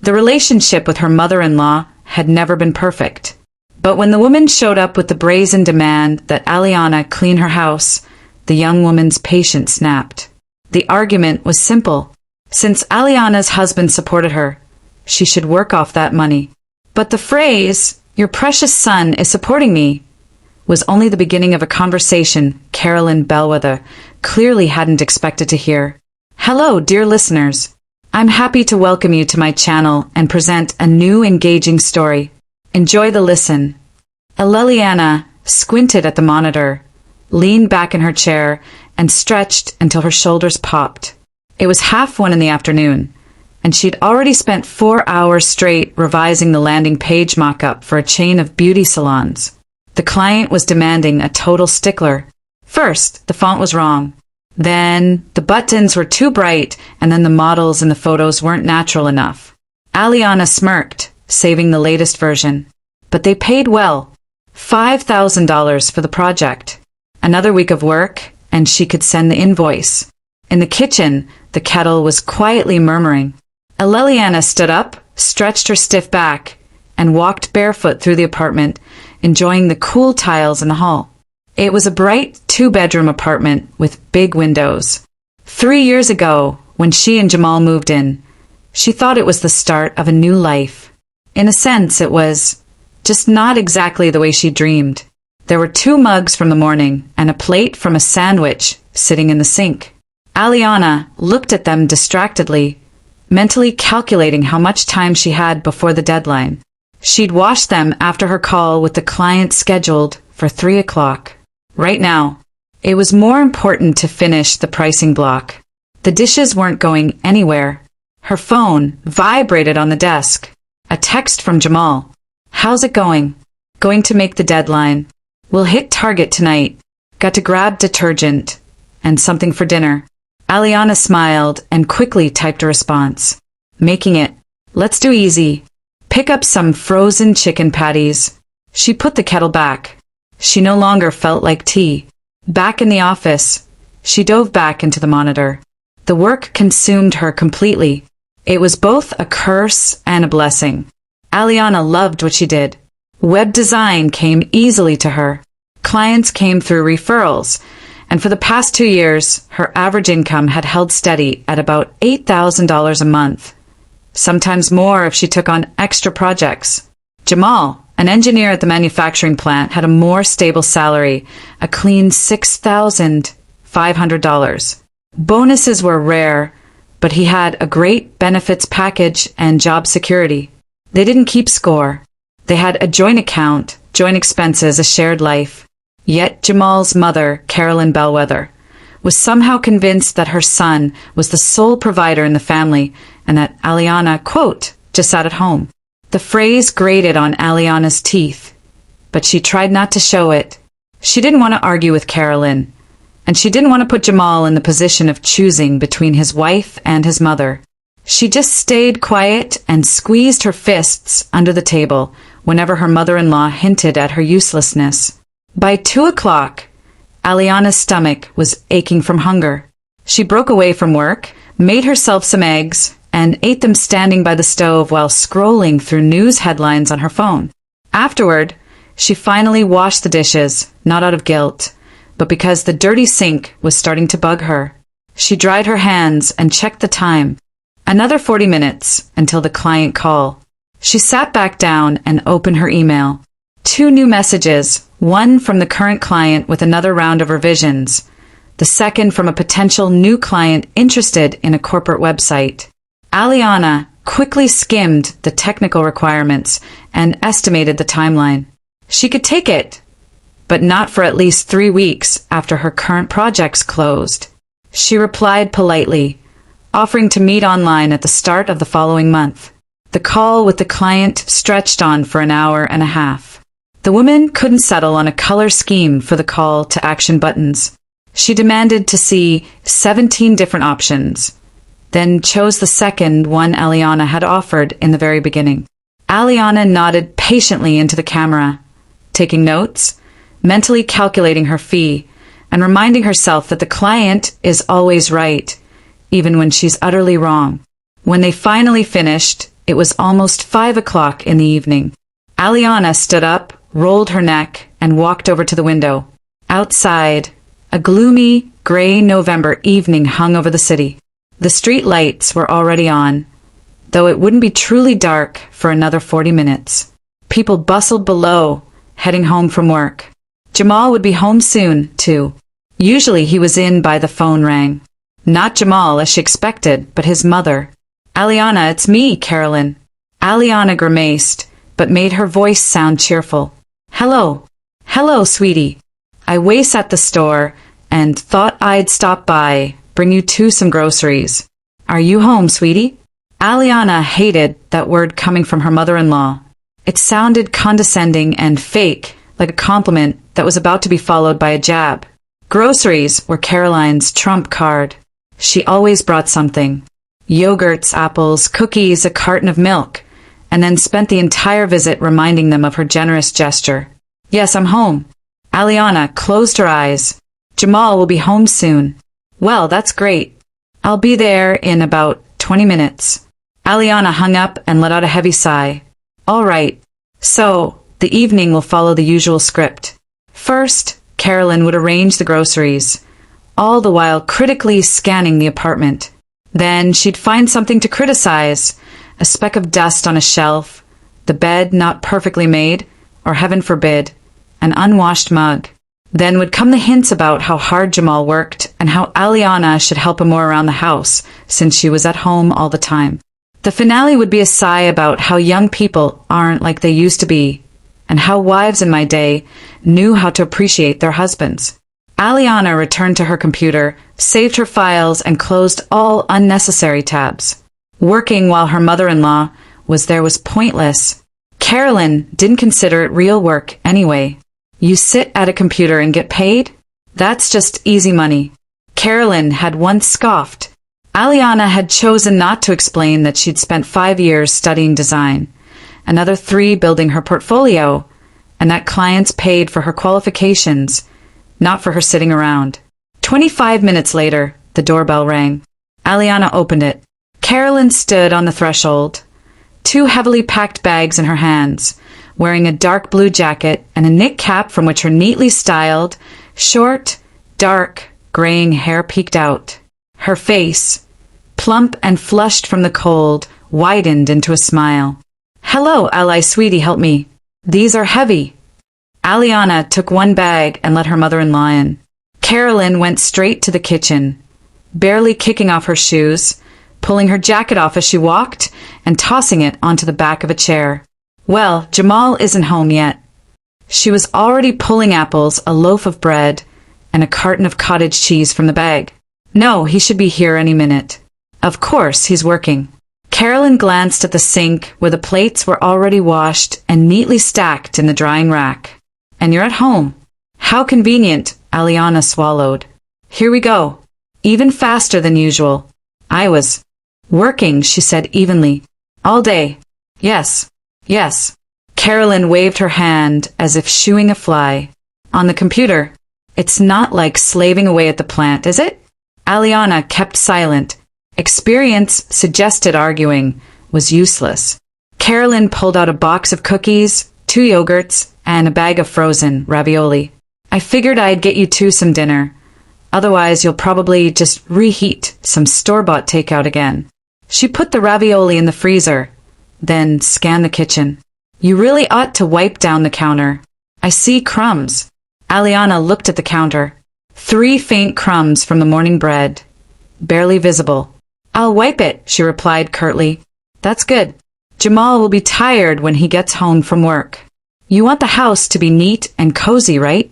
The relationship with her mother-in-law had never been perfect. But when the woman showed up with the brazen demand that Aliana clean her house, the young woman's patience snapped. The argument was simple. Since Aliana's husband supported her, she should work off that money. But the phrase, "Your precious son is supporting me," was only the beginning of a conversation Carolyn Bellweather clearly hadn't expected to hear. Hello, dear listeners. I'm happy to welcome you to my channel and present a new engaging story. Enjoy the listen. Aliana squinted at the monitor, leaned back in her chair, and stretched until her shoulders popped. It was 1:30 in the afternoon, and she'd already spent 4 hours straight revising the landing page mock-up for a chain of beauty salons. The client was demanding a total stickler. First, the font was wrong. Then, the buttons were too bright, and then the models in the photos weren't natural enough. Aliana smirked, saving the latest version. But they paid well. $5,000 for the project. Another week of work, and she could send the invoice. In the kitchen, the kettle was quietly murmuring. Aliana stood up, stretched her stiff back, and walked barefoot through the apartment, enjoying the cool tiles in the hall. It was a bright 2-bedroom apartment with big windows. 3 years ago, when she and Jamal moved in, she thought it was the start of a new life. In a sense, it was just not exactly the way she dreamed. There were 2 mugs from the morning and a plate from a sandwich sitting in the sink. Aliana looked at them distractedly, mentally calculating how much time she had before the deadline. She'd wash them after her call with the client scheduled for 3 o'clock. Right now, it was more important to finish the pricing block. The dishes weren't going anywhere. Her phone vibrated on the desk. A text from Jamal. "How's it going? Going to make the deadline. We'll hit target tonight. Got to grab detergent and something for dinner." Aliana smiled and quickly typed a response. "Making it. Let's do easy. Pick up some frozen chicken patties." She put the kettle back. She no longer felt like tea. Back in the office, she dove back into the monitor. The work consumed her completely. It was both a curse and a blessing. Aliana loved what she did. Web design came easily to her. Clients came through referrals, and for the past 2 years, her average income had held steady at about $8,000 a month. Sometimes more if she took on extra projects. Jamal, an engineer at the manufacturing plant, had a more stable salary, a clean $6,500. Bonuses were rare, but he had a great benefits package and job security. They didn't keep score. They had a joint account, joint expenses, a shared life. Yet Jamal's mother, Carolyn Bellweather, was somehow convinced that her son was the sole provider in the family and that Aliana, quote, just sat at home. The phrase grated on Aliana's teeth, but she tried not to show it. She didn't want to argue with Carolyn, and she didn't want to put Jamal in the position of choosing between his wife and his mother. She just stayed quiet and squeezed her fists under the table whenever her mother-in-law hinted at her uselessness. By 2 o'clock, Aliana's stomach was aching from hunger. She broke away from work, made herself some eggs, and ate them standing by the stove while scrolling through news headlines on her phone. Afterward, she finally washed the dishes, not out of guilt, but because the dirty sink was starting to bug her. She dried her hands and checked the time. Another 40 minutes until the client call. She sat back down and opened her email. 2 new messages, one from the current client with another round of revisions, the second from a potential new client interested in a corporate website. Aliana quickly skimmed the technical requirements and estimated the timeline. She could take it, but not for at least 3 weeks after her current projects closed. She replied politely, offering to meet online at the start of the following month. The call with the client stretched on for an hour and a half. The woman couldn't settle on a color scheme for the call to action buttons. She demanded to see 17 different options, then chose the second one Aliana had offered in the very beginning. Aliana nodded patiently into the camera, taking notes, mentally calculating her fee, and reminding herself that the client is always right, even when she's utterly wrong. When they finally finished, It was almost 5 o'clock in the evening. Aliana stood up, rolled her neck, and walked over to the window. Outside, a gloomy, gray November evening hung over the city. The street lights were already on, though it wouldn't be truly dark for another 40 minutes. People bustled below, heading home from work. Jamal would be home soon, too. Usually he was in by the phone rang. Not Jamal, as she expected, but his mother. "Aliana, it's me, Carolyn." Aliana grimaced, but made her voice sound cheerful. "Hello. Hello, sweetie. I was at the store, and thought I'd stop by, bring you some groceries. Are you home, sweetie?" Aliana hated that word coming from her mother-in-law. It sounded condescending and fake, like a compliment that was about to be followed by a jab. Groceries were Caroline's trump card. She always brought something. Yogurts, apples, cookies, a carton of milk, and then spent the entire visit reminding them of her generous gesture. "Yes, I'm home." Aliana closed her eyes. "Jamal will be home soon." "Well, that's great. I'll be there in about 20 minutes. Aliana hung up and let out a heavy sigh. "All right. So, the evening will follow the usual script. First, Carolyn would arrange the groceries, all the while critically scanning the apartment. Then she'd find something to criticize, a speck of dust on a shelf, the bed not perfectly made, or heaven forbid, an unwashed mug. Then would come the hints about how hard Jamal worked and how Aliana should help him more around the house, since she was at home all the time. The finale would be a sigh about how young people aren't like they used to be, and how wives in my day knew how to appreciate their husbands. Aliana returned to her computer, saved her files, and closed all unnecessary tabs. Working while her mother-in-law was there was pointless. Carolyn didn't consider it real work anyway. You sit at a computer and get paid? That's just easy money. Carolyn had once scoffed. Aliana had chosen not to explain that she'd spent 5 years studying design, another 3 building her portfolio, and that clients paid for her qualifications, not for her sitting around. 25 minutes later, the doorbell rang. Aliana opened it. Carolyn stood on the threshold, 2 heavily packed bags in her hands, wearing a dark blue jacket and a knit cap from which her neatly styled, short, dark, graying hair peeked out. Her face, plump and flushed from the cold, widened into a smile. "Hello, Ally sweetie, help me. These are heavy." Aliana took one bag and let her mother-in-law in. Carolyn went straight to the kitchen, barely kicking off her shoes, pulling her jacket off as she walked, and tossing it onto the back of a chair. "Well, Jamal isn't home yet." She was already pulling apples, a loaf of bread, and a carton of cottage cheese from the bag. "No, he should be here any minute. Of course, he's working." Carolyn glanced at the sink where the plates were already washed and neatly stacked in the drying rack. "And you're at home. How convenient," Aliana swallowed. "Here we go. Even faster than usual." "I was working," she said evenly. "All day." "Yes. Yes." Carolyn waved her hand as if shooing a fly. "On the computer. It's not like slaving away at the plant, is it?" Aliana kept silent. Experience suggested arguing was useless. Carolyn pulled out a box of cookies, 2 yogurts, and a bag of frozen ravioli. "I figured I'd get you 2 some dinner. Otherwise, you'll probably just reheat some store-bought takeout again." She put the ravioli in the freezer, then scanned the kitchen. "You really ought to wipe down the counter. I see crumbs." Aliana looked at the counter. 3 faint crumbs from the morning bread, barely visible. "I'll wipe it," she replied curtly. "That's good. Jamal will be tired when he gets home from work. You want the house to be neat and cozy, right?"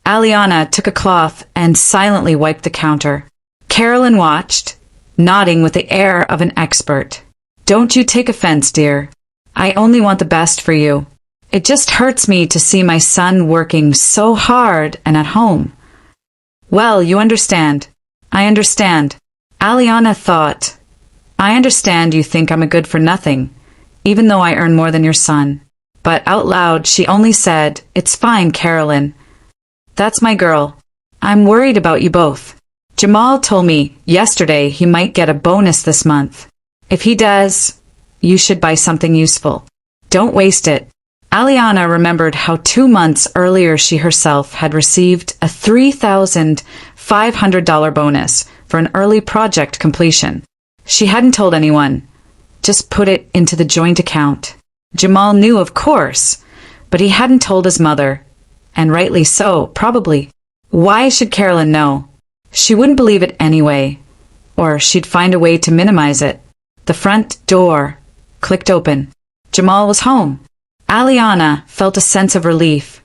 Aliana took a cloth and silently wiped the counter. Carolyn watched, nodding with the air of an expert. "Don't you take offense, dear. I only want the best for you. It just hurts me to see my son working so hard and at home." "Well, you understand." "I understand." Aliana thought, "I understand you think I'm a good-for-nothing, even though I earn more than your son." But out loud she only said, "It's fine, Carolyn. That's my girl. I'm worried about you both. Jamal told me yesterday he might get a bonus this month. If he does, You should buy something useful. Don't waste it. Aliana remembered how 2 months earlier she herself had received a $3,500 bonus for an early project completion. She hadn't told anyone, just put it into the joint account. Jamal knew, of course, but he hadn't told his mother, and rightly so, probably. Why should Carolyn know? She wouldn't believe it anyway, or she'd find a way to minimize it. The front door clicked open. Jamal was home. Aliana felt a sense of relief,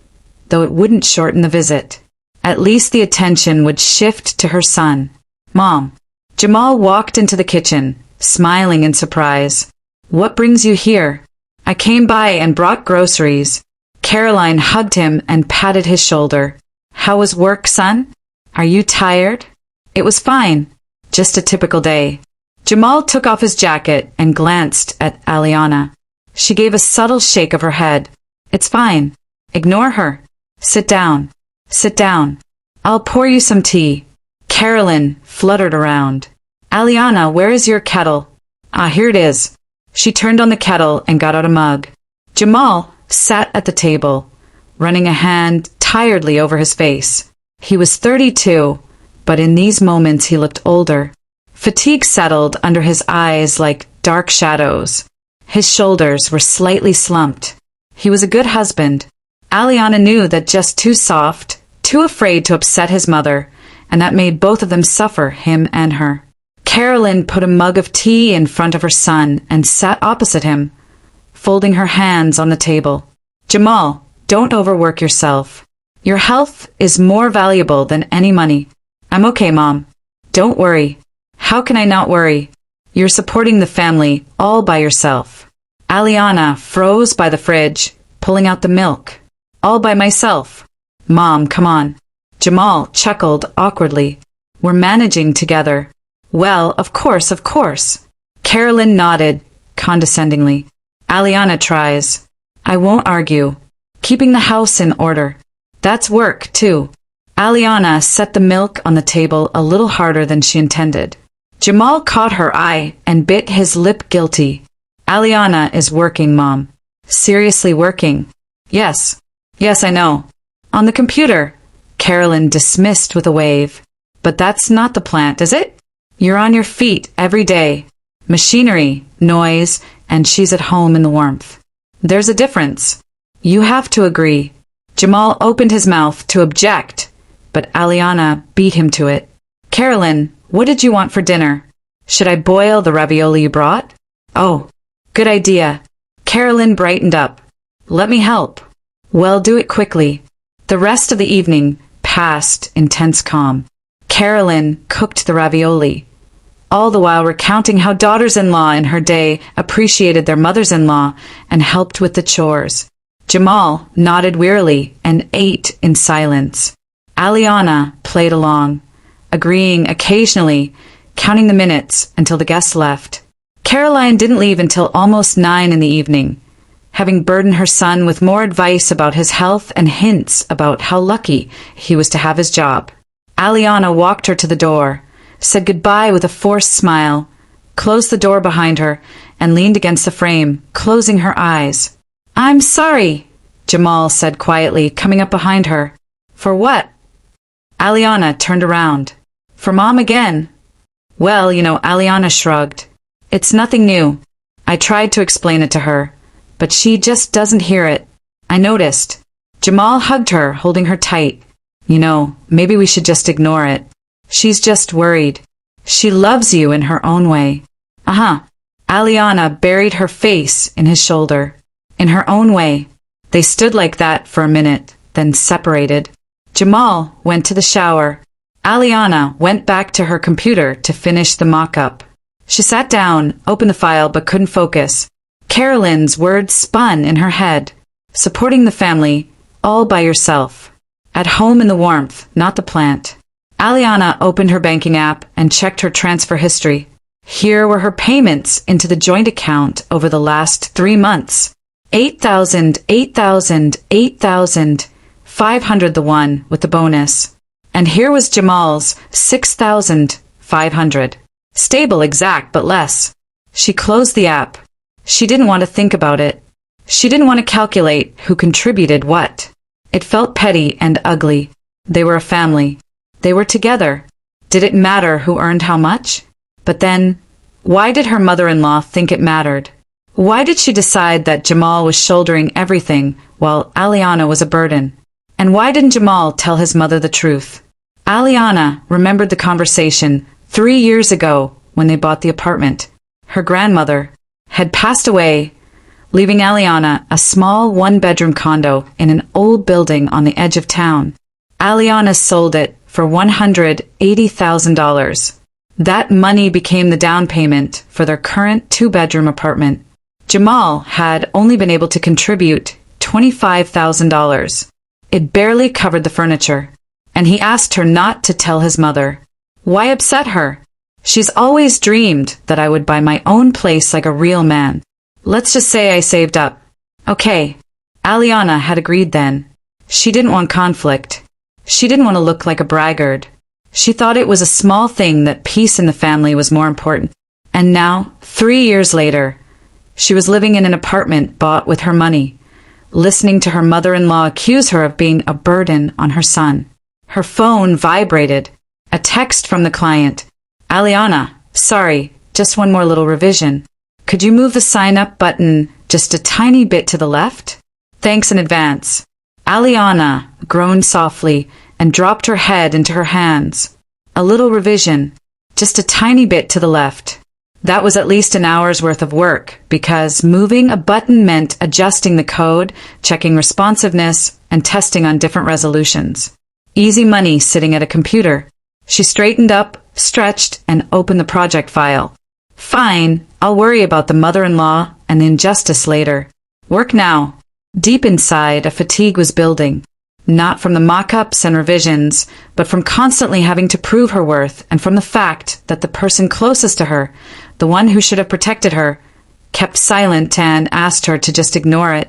though it wouldn't shorten the visit. At least the attention would shift to her son. Mom. Jamal walked into the kitchen, smiling in surprise. What brings you here? I came by and brought groceries. Caroline hugged him and patted his shoulder. How was work, son? Are you tired? It was fine. Just a typical day. Jamal took off his jacket and glanced at Aliana. She gave a subtle shake of her head. It's fine. Ignore her. Sit down. Sit down. I'll pour you some tea. Carolyn fluttered around. Aliana, where is your kettle? Ah, here it is. She turned on the kettle and got out a mug. Jamal sat at the table, running a hand tiredly over his face. He was 32, but in these moments he looked older. Fatigue settled under his eyes like dark shadows. His shoulders were slightly slumped. He was a good husband. Aliana knew that just too soft, too afraid to upset his mother, and that made both of them suffer, him and her. Carolyn put a mug of tea in front of her son and sat opposite him, folding her hands on the table. Jamal, don't overwork yourself. Your health is more valuable than any money. I'm okay, Mom. Don't worry. How can I not worry? You're supporting the family all by yourself. Aliana froze by the fridge, pulling out the milk. All by myself. Mom, come on. Jamal chuckled awkwardly. We're managing together. Well, of course, of course. Carolyn nodded, condescendingly. Aliana tries. I won't argue. Keeping the house in order. That's work, too. Aliana set the milk on the table a little harder than she intended. Jamal caught her eye and bit his lip guilty. Aliana is working, Mom. Seriously working. Yes. Yes, I know. On the computer. Carolyn dismissed with a wave. But that's not the plant, is it? You're on your feet every day. Machinery, noise, and she's at home in the warmth. There's a difference. You have to agree. Jamal opened his mouth to object, but Aliana beat him to it. Carolyn, what did you want for dinner? Should I boil the ravioli you brought? Oh, good idea. Carolyn brightened up. Let me help. Well, do it quickly. The rest of the evening passed in tense calm. Carolyn cooked the ravioli, all the while recounting how daughters-in-law in her day appreciated their mothers-in-law and helped with the chores. Jamal nodded wearily and ate in silence. Aliana played along, agreeing occasionally, counting the minutes until the guests left. Caroline didn't leave until almost 9 in the evening, having burdened her son with more advice about his health and hints about how lucky he was to have his job. Aliana walked her to the door, said goodbye with a forced smile, closed the door behind her, and leaned against the frame, closing her eyes. I'm sorry, Jamal said quietly, coming up behind her. For what? Aliana turned around. For Mom again. Well, Aliana shrugged. It's nothing new. I tried to explain it to her, but she just doesn't hear it. I noticed. Jamal hugged her, holding her tight. Maybe we should just ignore it. She's just worried. She loves you in her own way. Uh-huh. Aliana buried her face in his shoulder. In her own way. They stood like that for a minute, then separated. Jamal went to the shower. Aliana went back to her computer to finish the mock-up. She sat down, opened the file, but couldn't focus. Carolyn's words spun in her head. Supporting the family, all by yourself. At home in the warmth, not the plant. Aliana opened her banking app and checked her transfer history. Here were her payments into the joint account over the last 3 months. 8,000, 8,000, 8,000, 500 the one with the bonus. And here was Jamal's 6,500. Stable exact, but less. She closed the app. She didn't want to think about it. She didn't want to calculate who contributed what. It felt petty and ugly. They were a family. They were together. Did it matter who earned how much? But then, why did her mother-in-law think it mattered? Why did she decide that Jamal was shouldering everything while Aliana was a burden? And why didn't Jamal tell his mother the truth? Aliana remembered the conversation 3 years ago when they bought the apartment. Her grandmother had passed away, leaving Aliana a small one-bedroom condo in an old building on the edge of town. Aliana sold it for $180,000. That money became the down payment for their current two-bedroom apartment. Jamal had only been able to contribute $25,000. It barely covered the furniture, and he asked her not to tell his mother. Why upset her? She's always dreamed that I would buy my own place like a real man. Let's just say I saved up. Okay. Aliana had agreed then. She didn't want conflict. She didn't want to look like a braggart. She thought it was a small thing that peace in the family was more important. And now, 3 years later, she was living in an apartment bought with her money, listening to her mother-in-law accuse her of being a burden on her son. Her phone vibrated. A text from the client. Aliana, sorry, just one more little revision. Could you move the sign-up button just a tiny bit to the left? Thanks in advance. Aliana groaned softly and dropped her head into her hands. A little revision, just a tiny bit to the left. That was at least an hour's worth of work, because moving a button meant adjusting the code, checking responsiveness, and testing on different resolutions. Easy money sitting at a computer. She straightened up, stretched, and opened the project file. Fine, I'll worry about the mother-in-law and the injustice later. Work now. Deep inside, a fatigue was building. Not from the mock-ups and revisions, but from constantly having to prove her worth, and from the fact that the person closest to her, the one who should have protected her, kept silent and asked her to just ignore it.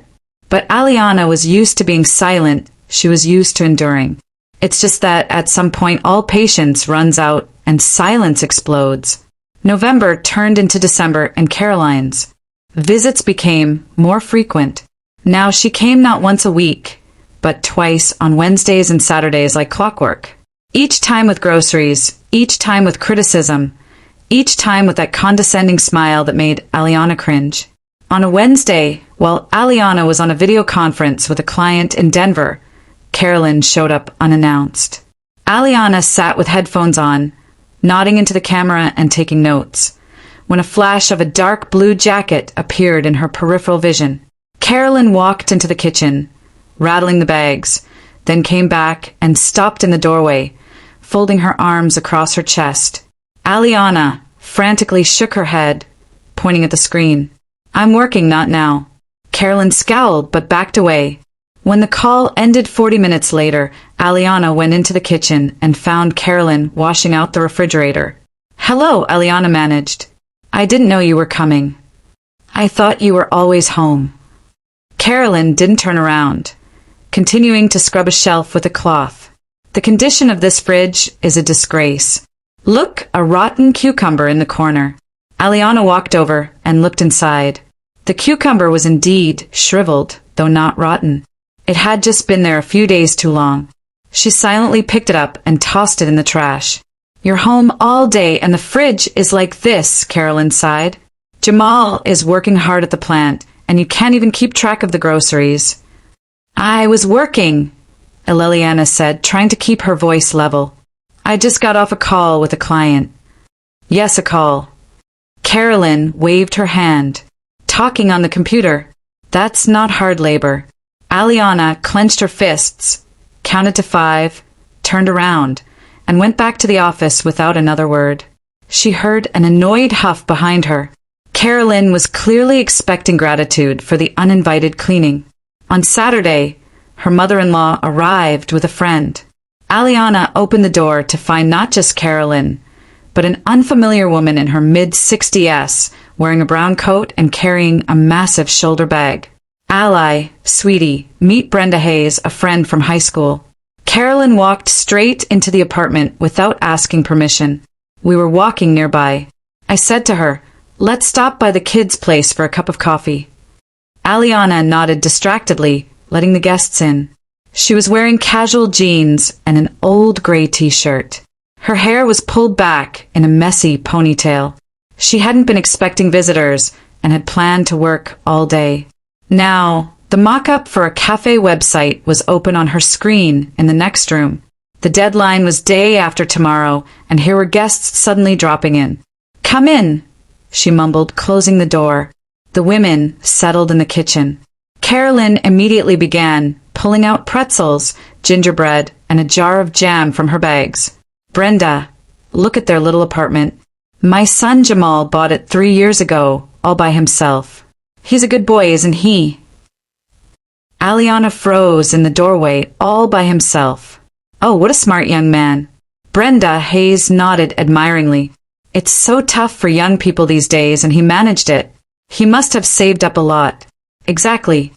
But Aliana was used to being silent. She was used to enduring. It's just that at some point all patience runs out and silence explodes. November turned into December and Caroline's. Visits became more frequent. Now she came not once a week, but twice on Wednesdays and Saturdays like clockwork. Each time with groceries, each time with criticism, each time with that condescending smile that made Aliana cringe. On a Wednesday, while Aliana was on a video conference with a client in Denver, Carolyn showed up unannounced. Aliana sat with headphones on, nodding into the camera and taking notes, when a flash of a dark blue jacket appeared in her peripheral vision. Carolyn walked into the kitchen, rattling the bags, then came back and stopped in the doorway, folding her arms across her chest. Aliana frantically shook her head, pointing at the screen. I'm working, not now. Carolyn scowled but backed away. When the call ended 40 minutes later, Aliana went into the kitchen and found Carolyn washing out the refrigerator. Hello, Aliana managed. I didn't know you were coming. I thought you were always home. Carolyn didn't turn around, continuing to scrub a shelf with a cloth. The condition of this fridge is a disgrace. Look, a rotten cucumber in the corner. Aliana walked over and looked inside. The cucumber was indeed shriveled, though not rotten. It had just been there a few days too long. She silently picked it up and tossed it in the trash. You're home all day and the fridge is like this, Carolyn sighed. Jamal is working hard at the plant, and you can't even keep track of the groceries. I was working, Aliana said, trying to keep her voice level. I just got off a call with a client. Yes, a call. Carolyn waved her hand. Talking on the computer. That's not hard labor. Aliana clenched her fists, counted to 5, turned around, and went back to the office without another word. She heard an annoyed huff behind her. Carolyn was clearly expecting gratitude for the uninvited cleaning. On Saturday, her mother-in-law arrived with a friend. Aliana opened the door to find not just Carolyn, but an unfamiliar woman in her mid-60s, wearing a brown coat and carrying a massive shoulder bag. Ally, sweetie, meet Brenda Hayes, a friend from high school. Carolyn walked straight into the apartment without asking permission. We were walking nearby. I said to her, Let's stop by the kids' place for a cup of coffee. Aliana nodded distractedly, letting the guests in. She was wearing casual jeans and an old gray t-shirt. Her hair was pulled back in a messy ponytail. She hadn't been expecting visitors and had planned to work all day. Now, the mock-up for a cafe website was open on her screen in the next room. The deadline was day after tomorrow, and here were guests suddenly dropping in. "Come in," she mumbled, closing the door. The women settled in the kitchen. Carolyn immediately began, pulling out pretzels, gingerbread, and a jar of jam from her bags. "Brenda, look at their little apartment. My son Jamal bought it 3 years ago, all by himself. He's a good boy, isn't he?" Aliana froze in the doorway, all by himself. "Oh, what a smart young man." Brenda Hayes nodded admiringly. "It's so tough for young people these days, and he managed it. He must have saved up a lot." Exactly.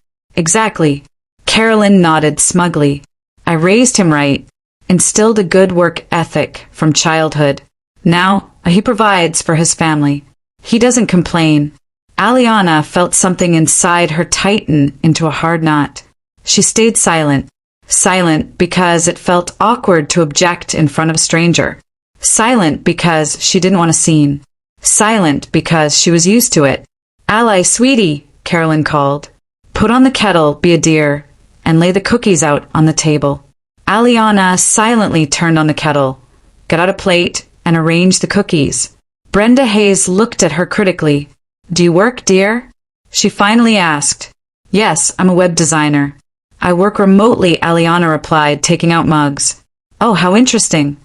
Carolyn nodded smugly. "I raised him right, instilled a good work ethic from childhood. Now, he provides for his family. He doesn't complain." Aliana felt something inside her tighten into a hard knot. She stayed silent. Silent because it felt awkward to object in front of a stranger. Silent because she didn't want a scene. Silent because she was used to it. "Ally, sweetie," Carolyn called. "Put on the kettle, be a dear, and lay the cookies out on the table." Aliana silently turned on the kettle, got out a plate, and arranged the cookies. Brenda Hayes looked at her critically. "Do you work, dear?" she finally asked. "Yes, I'm a web designer." "I work remotely," Aliana replied, taking out mugs. "Oh, how interesting."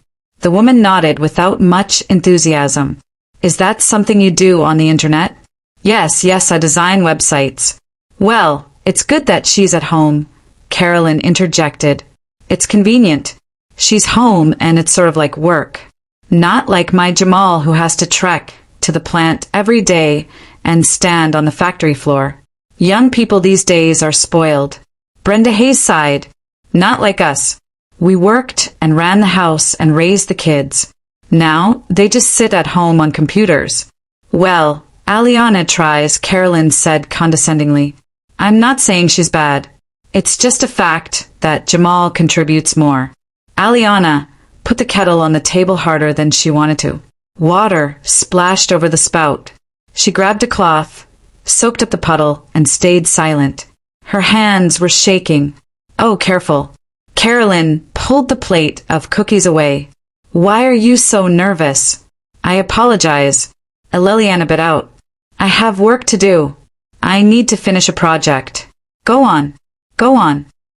The woman nodded without much enthusiasm. "Is that something you do on the internet?" Yes, I design websites." "Well, it's good that she's at home," Carolyn interjected. "It's convenient. She's home and it's sort of like work. Not like my Jamal who has to trek to the plant every day and stand on the factory floor. Young people these days are spoiled." Brenda Hayes sighed. "Not like us. We worked and ran the house and raised the kids. Now they just sit at home on computers." "Well, Aliana tries," Carolyn said condescendingly. "I'm not saying she's bad. It's just a fact that Jamal contributes more." Aliana put the kettle on the table harder than she wanted to. Water splashed over the spout. She grabbed a cloth, soaked up the puddle, and stayed silent. Her hands were shaking. "Oh, careful." Carolyn pulled the plate of cookies away. "Why are you so nervous?" "I apologize." Aliana bit out. "I have work to do. I need to finish a project." Go on.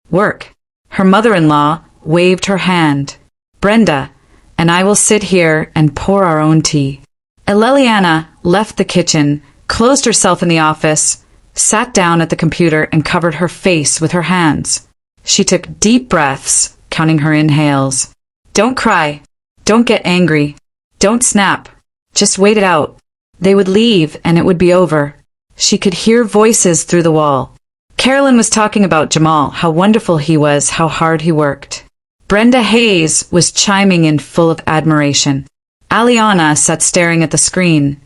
Work." Her mother-in-law waved her hand. "Brenda and I will sit here and pour our own tea." Aliana left the kitchen, closed herself in the office, sat down at the computer and covered her face with her hands. She took deep breaths, counting her inhales. "Don't cry. Don't get angry. Don't snap. Just wait it out." They would leave and it would be over. She could hear voices through the wall. Carolyn was talking about Jamal, how wonderful he was, how hard he worked. Brenda Hayes was chiming in full of admiration. Aliana sat staring at the screen,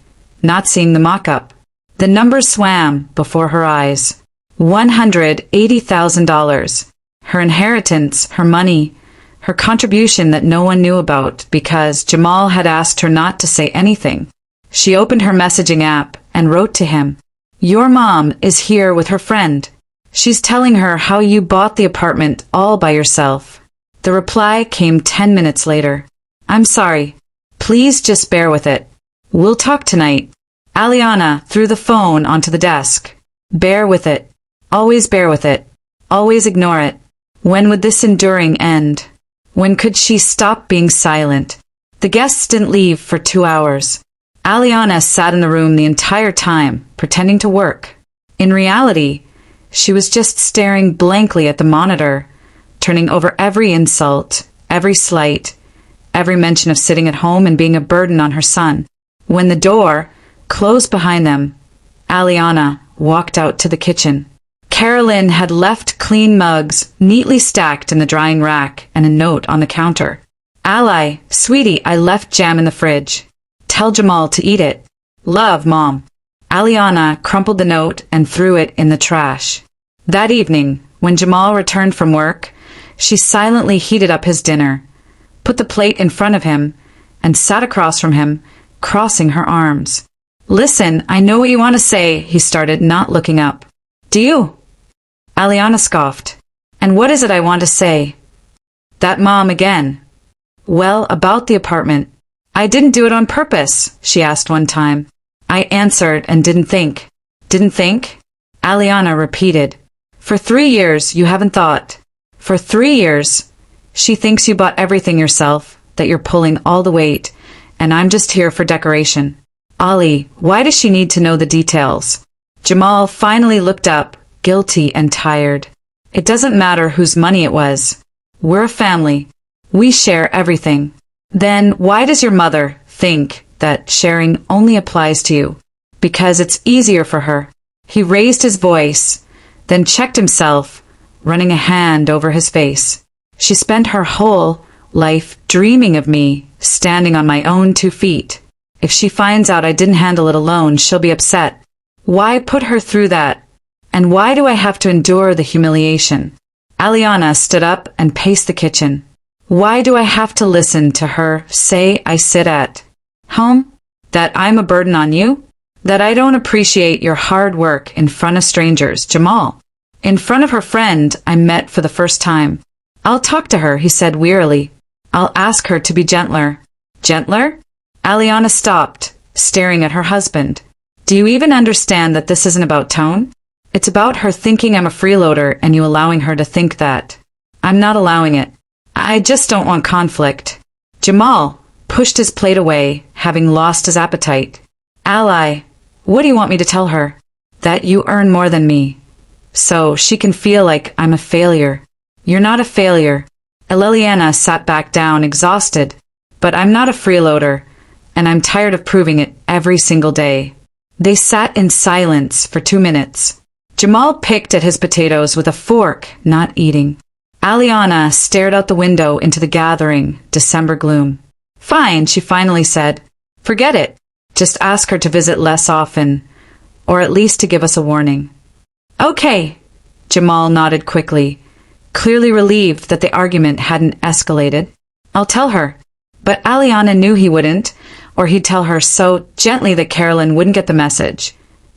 not seeing the mock-up. The numbers swam before her eyes. $180,000. Her inheritance, her money, her contribution that no one knew about because Jamal had asked her not to say anything. She opened her messaging app and wrote to him. "Your mom is here with her friend. She's telling her how you bought the apartment all by yourself." The reply came 10 minutes later. "I'm sorry. Please just bear with it. We'll talk tonight." Aliana threw the phone onto the desk. Bear with it. Always bear with it. Always ignore it. When would this enduring end? When could she stop being silent? The guests didn't leave for 2 hours. Aliana sat in the room the entire time, pretending to work. In reality, she was just staring blankly at the monitor, turning over every insult, every slight, every mention of sitting at home and being a burden on her son. When the door closed behind them, Aliana walked out to the kitchen. Carolyn had left clean mugs neatly stacked in the drying rack and a note on the counter. "Ally, sweetie, I left jam in the fridge. Tell Jamal to eat it." Love, Mom. Aliana crumpled the note and threw it in the trash. That evening, when Jamal returned from work, she silently heated up his dinner, put the plate in front of him, and sat across from him, crossing her arms. Listen, I know what you want to say, he started, not looking up. Do you? Aliana scoffed. And what is it I want to say? That Mom again. Well, about the apartment. I didn't do it on purpose, she asked one time. I answered and didn't think. Didn't think? Aliana repeated. For 3 years, you haven't thought. For 3 years. She thinks you bought everything yourself, that you're pulling all the weight, and I'm just here for decoration. Ali, why does she need to know the details? Jamal finally looked up, guilty and tired. It doesn't matter whose money it was. We're a family. We share everything. Then why does your mother think that sharing only applies to you? Because it's easier for her. He raised his voice, then checked himself, running a hand over his face. She spent her whole life dreaming of me, standing on my own 2 feet. If she finds out I didn't handle it alone, she'll be upset. Why put her through that? And why do I have to endure the humiliation? Aliana stood up and paced the kitchen. Why do I have to listen to her say I sit at home? That I'm a burden on you? That I don't appreciate your hard work in front of strangers, Jamal? In front of her friend I met for the first time. I'll talk to her, he said wearily. I'll ask her to be gentler. Gentler? Aliana stopped, staring at her husband. Do you even understand that this isn't about tone? It's about her thinking I'm a freeloader and you allowing her to think that. I'm not allowing it. I just don't want conflict. Jamal pushed his plate away, having lost his appetite. Ally, what do you want me to tell her? That you earn more than me. So she can feel like I'm a failure. You're not a failure. Aliana sat back down, exhausted. But I'm not a freeloader, and I'm tired of proving it every single day. They sat in silence for 2 minutes. Jamal picked at his potatoes with a fork, not eating. Aliana stared out the window into the gathering December gloom. Fine, she finally said. Forget it. Just ask her to visit less often, or at least to give us a warning. Okay. Jamal nodded quickly, clearly relieved that the argument hadn't escalated. I'll tell her. But Aliana knew he wouldn't, or he'd tell her so gently that Carolyn wouldn't get the message.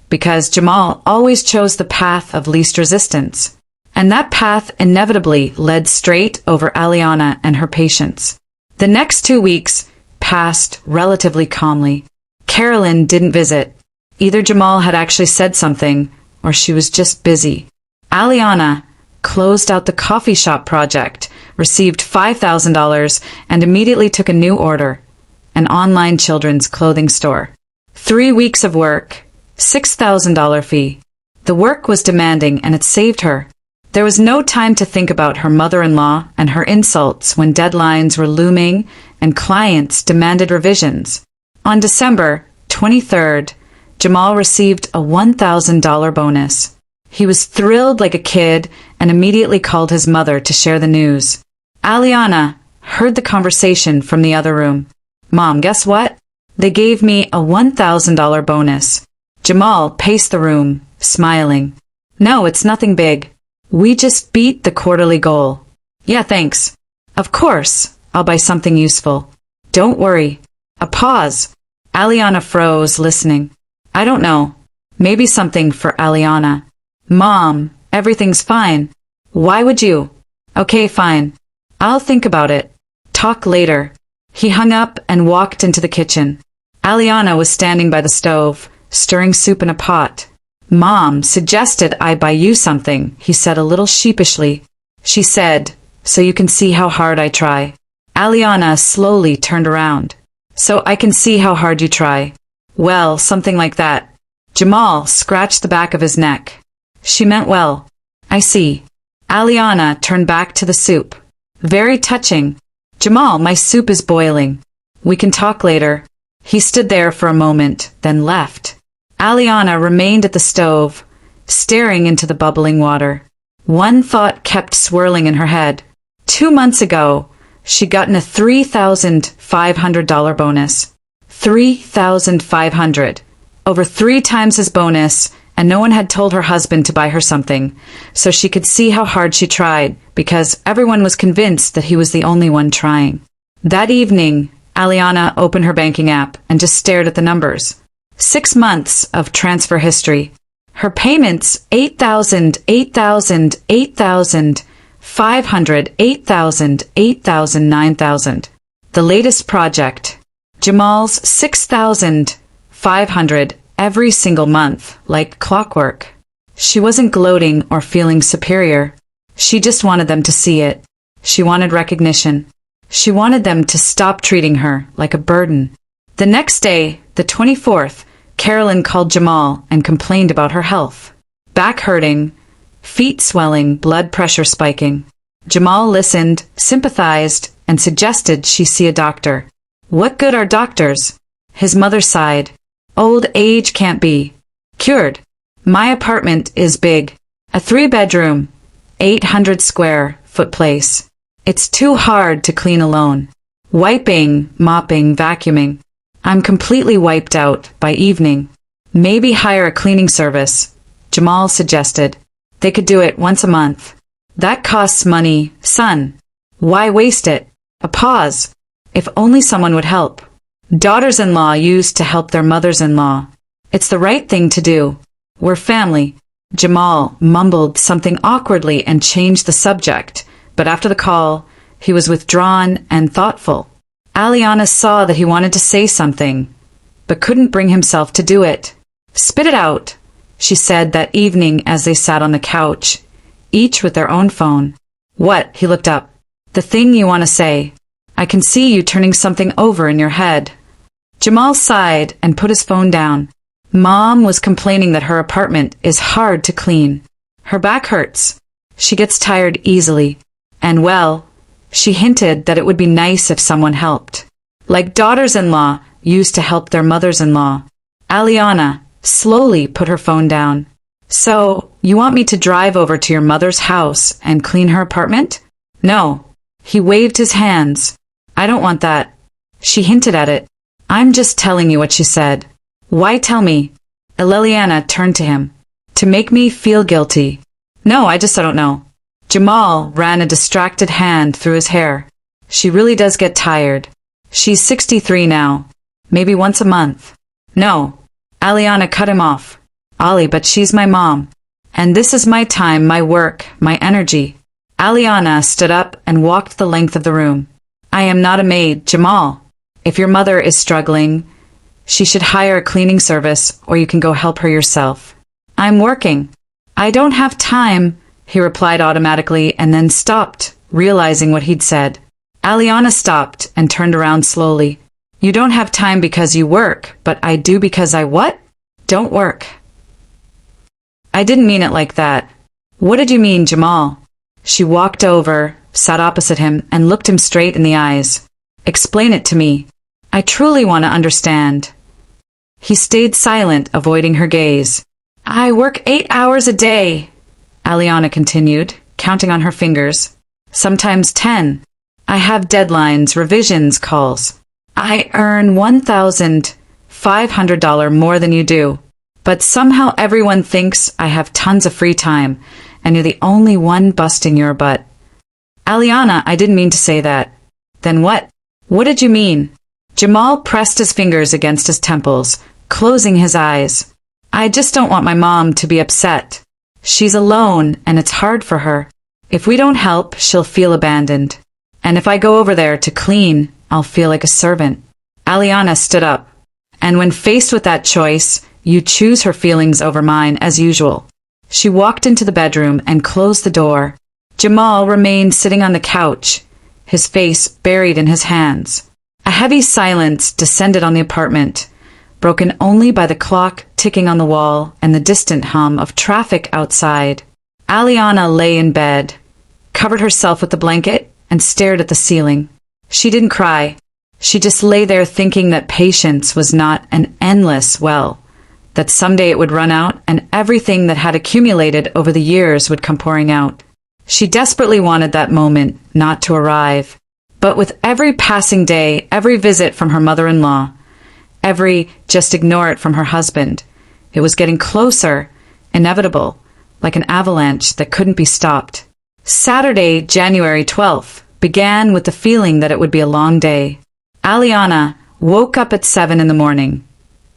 Because Jamal always chose the path of least resistance. And that path inevitably led straight over Aliana and her patients. The next 2 weeks passed relatively calmly. Carolyn didn't visit. Either Jamal had actually said something, or she was just busy. Aliana closed out the coffee shop project, received $5,000, and immediately took a new order, an online children's clothing store. 3 weeks of work, $6,000 fee. The work was demanding and it saved her. There was no time to think about her mother-in-law and her insults when deadlines were looming and clients demanded revisions. On December 23rd, Jamal received a $1,000 bonus. He was thrilled like a kid and immediately called his mother to share the news. Aliana heard the conversation from the other room. Mom, guess what? They gave me a $1,000 bonus. Jamal paced the room, smiling. No, it's nothing big. We just beat the quarterly goal. Yeah, thanks. Of course, I'll buy something useful. Don't worry. A pause. Aliana froze, listening. I don't know. Maybe something for Aliana. Mom, everything's fine. Why would you? Okay, fine. I'll think about it. Talk later. He hung up and walked into the kitchen. Aliana was standing by the stove, stirring soup in a pot. Mom suggested I buy you something, he said a little sheepishly. She said, so you can see how hard I try. Aliana slowly turned around. So I can see how hard you try. Well, something like that. Jamal scratched the back of his neck. She meant well. I see. Aliana turned back to the soup. Very touching. Jamal, my soup is boiling. We can talk later. He stood there for a moment, then left. Aliana remained at the stove, staring into the bubbling water. One thought kept swirling in her head. 2 months ago, she'd gotten a $3,500 bonus. $3,500. over 3 times his bonus, and no one had told her husband to buy her something, so she could see how hard she tried, because everyone was convinced that he was the only one trying. That evening, Aliana opened her banking app and just stared at the numbers. 6 months of transfer history. Her payments, 8,000, 8,000, 8,000, 500, 8,000, 8,000, 9,000. The latest project. Jamal's 6,500 every single month, like clockwork. She wasn't gloating or feeling superior. She just wanted them to see it. She wanted recognition. She wanted them to stop treating her like a burden. The next day, the 24th, Carolyn called Jamal and complained about her health. Back hurting, feet swelling, blood pressure spiking. Jamal listened, sympathized, and suggested she see a doctor. What good are doctors? His mother sighed. Old age can't be cured. My apartment is big. A 3-bedroom, 800 square foot place. It's too hard to clean alone. Wiping, mopping, vacuuming. I'm completely wiped out by evening. Maybe hire a cleaning service, Jamal suggested. They could do it once a month. That costs money, son. Why waste it? A pause. If only someone would help. Daughters-in-law used to help their mothers-in-law. It's the right thing to do. We're family. Jamal mumbled something awkwardly and changed the subject, but after the call, he was withdrawn and thoughtful. Aliana saw that he wanted to say something, but couldn't bring himself to do it. Spit it out, she said that evening as they sat on the couch, each with their own phone. What? He looked up. The thing you want to say. I can see you turning something over in your head. Jamal sighed and put his phone down. Mom was complaining that her apartment is hard to clean. Her back hurts. She gets tired easily. And well, she hinted that it would be nice if someone helped. Like daughters-in-law used to help their mothers-in-law. Aliana slowly put her phone down. So, you want me to drive over to your mother's house and clean her apartment? No. He waved his hands. I don't want that. She hinted at it. I'm just telling you what she said. Why tell me? Aliana turned to him. To make me feel guilty. No, I don't know. Jamal ran a distracted hand through his hair. She really does get tired. She's 63 now. Maybe once a month. No. Aliana cut him off. Ollie, but she's my mom. And this is my time, my work, my energy. Aliana stood up and walked the length of the room. I am not a maid, Jamal. If your mother is struggling, she should hire a cleaning service, or you can go help her yourself. I'm working. I don't have time, he replied automatically and then stopped, realizing what he'd said. Aliana stopped and turned around slowly. You don't have time because you work, but I do because I what? Don't work. I didn't mean it like that. What did you mean, Jamal? She walked over, sat opposite him, and looked him straight in the eyes. Explain it to me. I truly want to understand. He stayed silent, avoiding her gaze. I work 8 hours a day, Aliana continued, counting on her fingers. Sometimes 10. I have deadlines, revisions, calls. I earn $1,500 more than you do. But somehow everyone thinks I have tons of free time, and you're the only one busting your butt. Aliana, I didn't mean to say that. Then what? What did you mean? Jamal pressed his fingers against his temples, closing his eyes. I just don't want my mom to be upset. She's alone, and it's hard for her. If we don't help, she'll feel abandoned. And if I go over there to clean, I'll feel like a servant. Aliana stood up. And when faced with that choice, you choose her feelings over mine, as usual. She walked into the bedroom and closed the door. Jamal remained sitting on the couch, his face buried in his hands. A heavy silence descended on the apartment, broken only by the clock ticking on the wall and the distant hum of traffic outside. Aliana lay in bed, covered herself with the blanket, and stared at the ceiling. She didn't cry. She just lay there thinking that patience was not an endless well, that someday it would run out and everything that had accumulated over the years would come pouring out. She desperately wanted that moment not to arrive. But with every passing day, every visit from her mother-in-law, every just ignore it from her husband. It was getting closer, inevitable, like an avalanche that couldn't be stopped. Saturday, January 12th, began with the feeling that it would be a long day. Aliana woke up at 7 in the morning,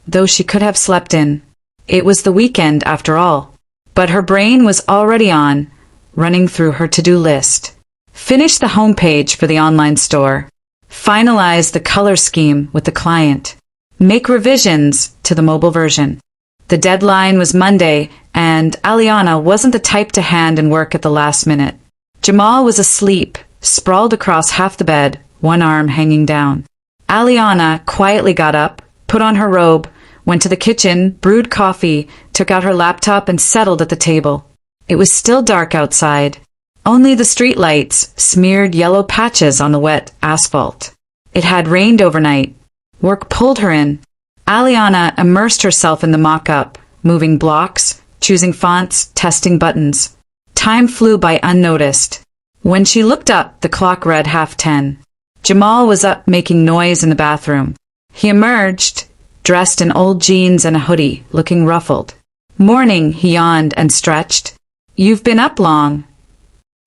though she could have slept in. It was the weekend after all. But her brain was already on, running through her to-do list. Finish the homepage for the online store. Finalize the color scheme with the client. Make revisions to the mobile version. The deadline was Monday, and Aliana wasn't the type to hand in work at the last minute. Jamal was asleep, sprawled across half the bed, one arm hanging down. Aliana quietly got up, put on her robe, went to the kitchen, brewed coffee, took out her laptop and settled at the table. It was still dark outside. Only the street lights smeared yellow patches on the wet asphalt. It had rained overnight. Work pulled her in. Aliana immersed herself in the mock-up, moving blocks, choosing fonts, testing buttons. Time flew by unnoticed. When she looked up, the clock read 10:30. Jamal was up making noise in the bathroom. He emerged, dressed in old jeans and a hoodie, looking ruffled. "Morning," he yawned and stretched. "You've been up long."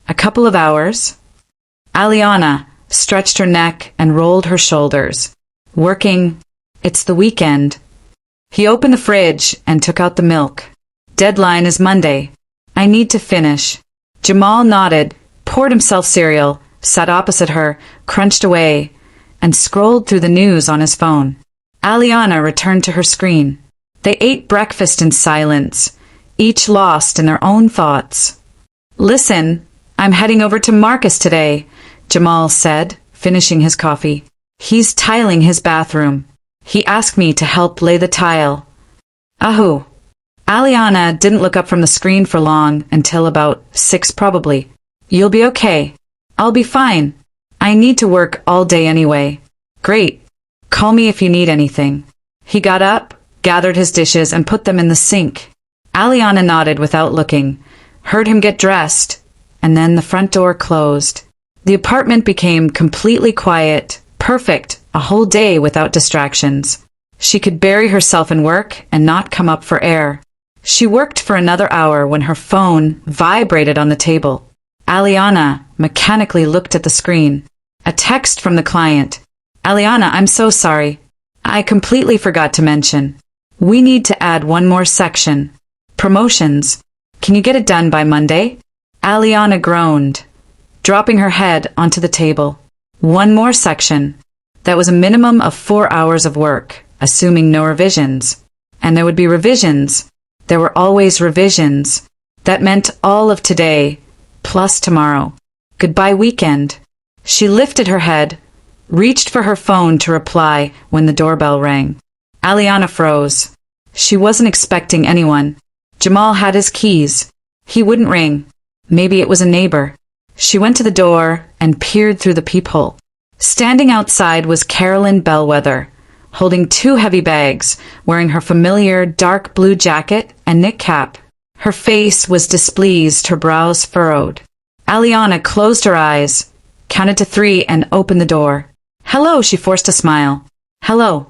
"A couple of hours." Aliana stretched her neck and rolled her shoulders. "Working. It's the weekend." He opened the fridge and took out the milk. "Deadline is Monday. I need to finish." Jamal nodded, poured himself cereal, sat opposite her, crunched away, and scrolled through the news on his phone. Aliana returned to her screen. They ate breakfast in silence, each lost in their own thoughts. "Listen, I'm heading over to Marcus today," Jamal said, finishing his coffee. "He's tiling his bathroom. He asked me to help lay the tile." "Ahu." Aliana didn't look up from the screen for long, until about 6 probably. "You'll be okay." "I'll be fine. I need to work all day anyway." "Great. Call me if you need anything." He got up, gathered his dishes and put them in the sink. Aliana nodded without looking, heard him get dressed, and then the front door closed. The apartment became completely quiet, perfect, a whole day without distractions. She could bury herself in work and not come up for air. She worked for another hour when her phone vibrated on the table. Aliana mechanically looked at the screen. A text from the client. "Aliana, I'm so sorry. I completely forgot to mention. We need to add one more section. Promotions. Can you get it done by Monday?" Aliana groaned, dropping her head onto the table. One more section. That was a minimum of 4 hours of work, assuming no revisions. And there would be revisions. There were always revisions. That meant all of today, plus tomorrow. Goodbye weekend. She lifted her head, reached for her phone to reply when the doorbell rang. Aliana froze. She wasn't expecting anyone. Jamal had his keys. He wouldn't ring. Maybe it was a neighbor. She went to the door and peered through the peephole. Standing outside was Carolyn Bellweather, holding 2 heavy bags, wearing her familiar dark blue jacket and knit cap. Her face was displeased, her brows furrowed. Aliana closed her eyes, counted to 3 and opened the door. "Hello," she forced a smile. "Hello."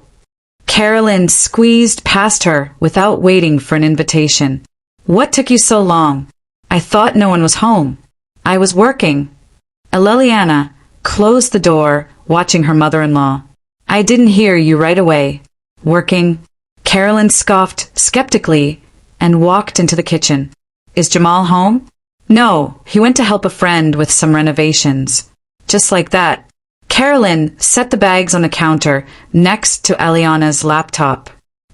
Carolyn squeezed past her without waiting for an invitation. "What took you so long? I thought no one was home." "I was working." Aliana closed the door, watching her mother-in-law. "I didn't hear you right away." "Working?" Carolyn scoffed skeptically and walked into the kitchen. "Is Jamal home?" "No, he went to help a friend with some renovations." Just like that, Carolyn set the bags on the counter next to Aliana's laptop.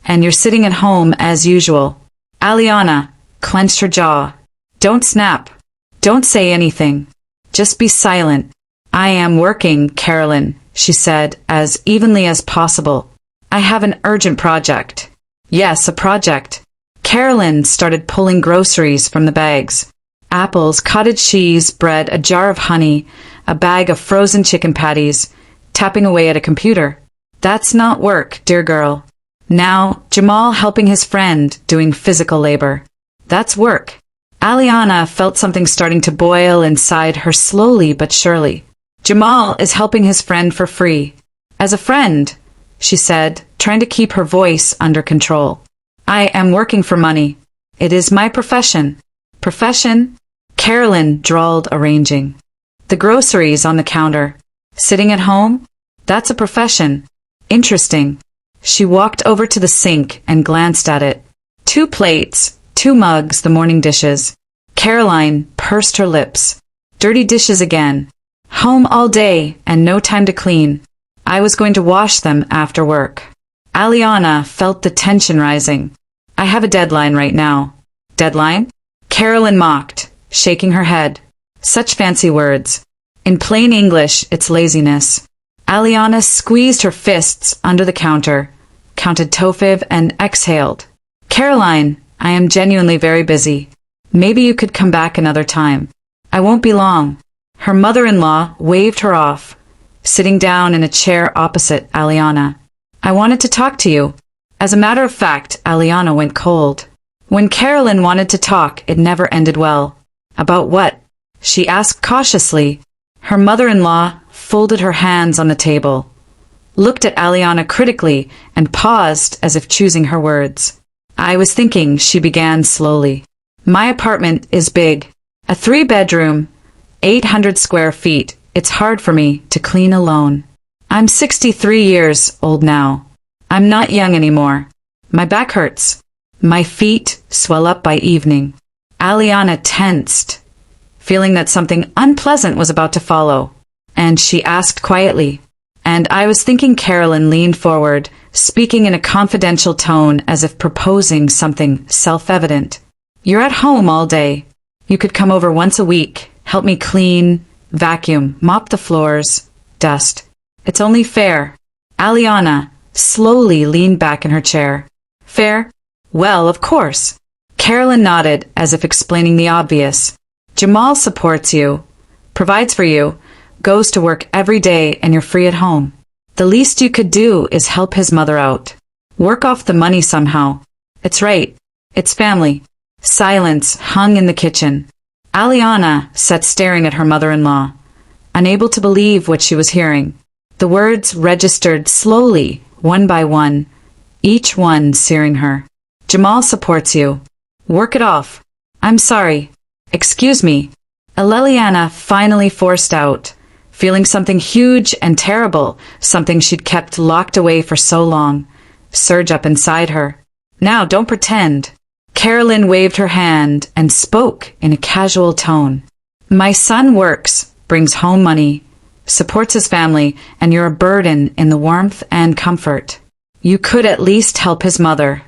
"And you're sitting at home as usual." Aliana clenched her jaw. "Don't snap. Don't say anything. Just be silent." "I am working, Carolyn," she said as evenly as possible. "I have an urgent project." "Yes, a project." Carolyn started pulling groceries from the bags. Apples, cottage cheese, bread, a jar of honey, a bag of frozen chicken patties, tapping away at a computer. "That's not work, dear girl." Now, Jamal helping his friend, doing physical labor. "That's work." Aliana felt something starting to boil inside her slowly but surely. Jamal is helping his friend for free. As a friend, she said, trying to keep her voice under control. I am working for money. It is my profession. Profession? Carolyn drawled, arranging the groceries on the counter. Sitting at home? That's a profession. Interesting. She walked over to the sink and glanced at it. 2 plates, 2 mugs, the morning dishes. Caroline pursed her lips. Dirty dishes again. Home all day and no time to clean. I was going to wash them after work. Aliana felt the tension rising. I have a deadline right now. Deadline? Carolyn mocked, shaking her head. Such fancy words. In plain English, it's laziness. Aliana squeezed her fists under the counter, counted tofiv, and exhaled. Caroline, I am genuinely very busy. Maybe you could come back another time. I won't be long. Her mother-in-law waved her off, sitting down in a chair opposite Aliana. I wanted to talk to you. As a matter of fact, Aliana went cold. When Carolyn wanted to talk, it never ended well. About what? She asked cautiously. Her mother-in-law folded her hands on the table, looked at Aliana critically, and paused as if choosing her words. I was thinking, she began slowly. My apartment is big. A 3-bedroom, 800 square feet. It's hard for me to clean alone. I'm 63 years old now. I'm not young anymore. My back hurts. My feet swell up by evening. Aliana tensed, feeling that something unpleasant was about to follow, and she asked quietly. And I was thinking. Carolyn leaned forward, speaking in a confidential tone as if proposing something self-evident. You're at home all day. You could come over once a week, help me clean, vacuum, mop the floors, dust. It's only fair. Aliana slowly leaned back in her chair. Fair? Well, of course. Carolyn nodded as if explaining the obvious. Jamal supports you, provides for you, goes to work every day, and you're free at home. The least you could do is help his mother out. Work off the money somehow. It's right. It's family. Silence hung in the kitchen. Aliana sat staring at her mother-in-law, unable to believe what she was hearing. The words registered slowly, one by one, each one searing her. Jamal supports you. Work it off. I'm sorry. Excuse me. Aliana finally forced out, feeling something huge and terrible, something she'd kept locked away for so long, surge up inside her. Now, don't pretend. Carolyn waved her hand and spoke in a casual tone. My son works, brings home money, supports his family, and you're a burden in the warmth and comfort. You could at least help his mother.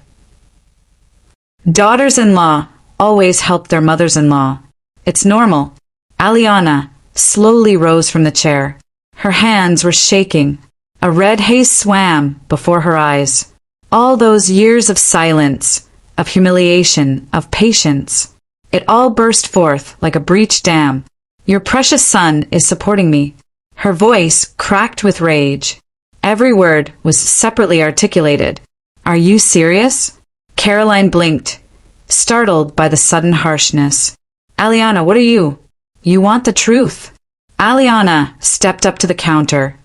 Daughters-in-law always help their mothers-in-law. It's normal. Aliana slowly rose from the chair. Her hands were shaking. A red haze swam before her eyes. All those years of silence, of humiliation, of patience. It all burst forth like a breached dam. Your precious son is supporting me. Her voice cracked with rage. Every word was separately articulated. Are you serious? Caroline blinked, startled by the sudden harshness. Aliana, what are you? You want the truth. Aliana stepped up to the counter,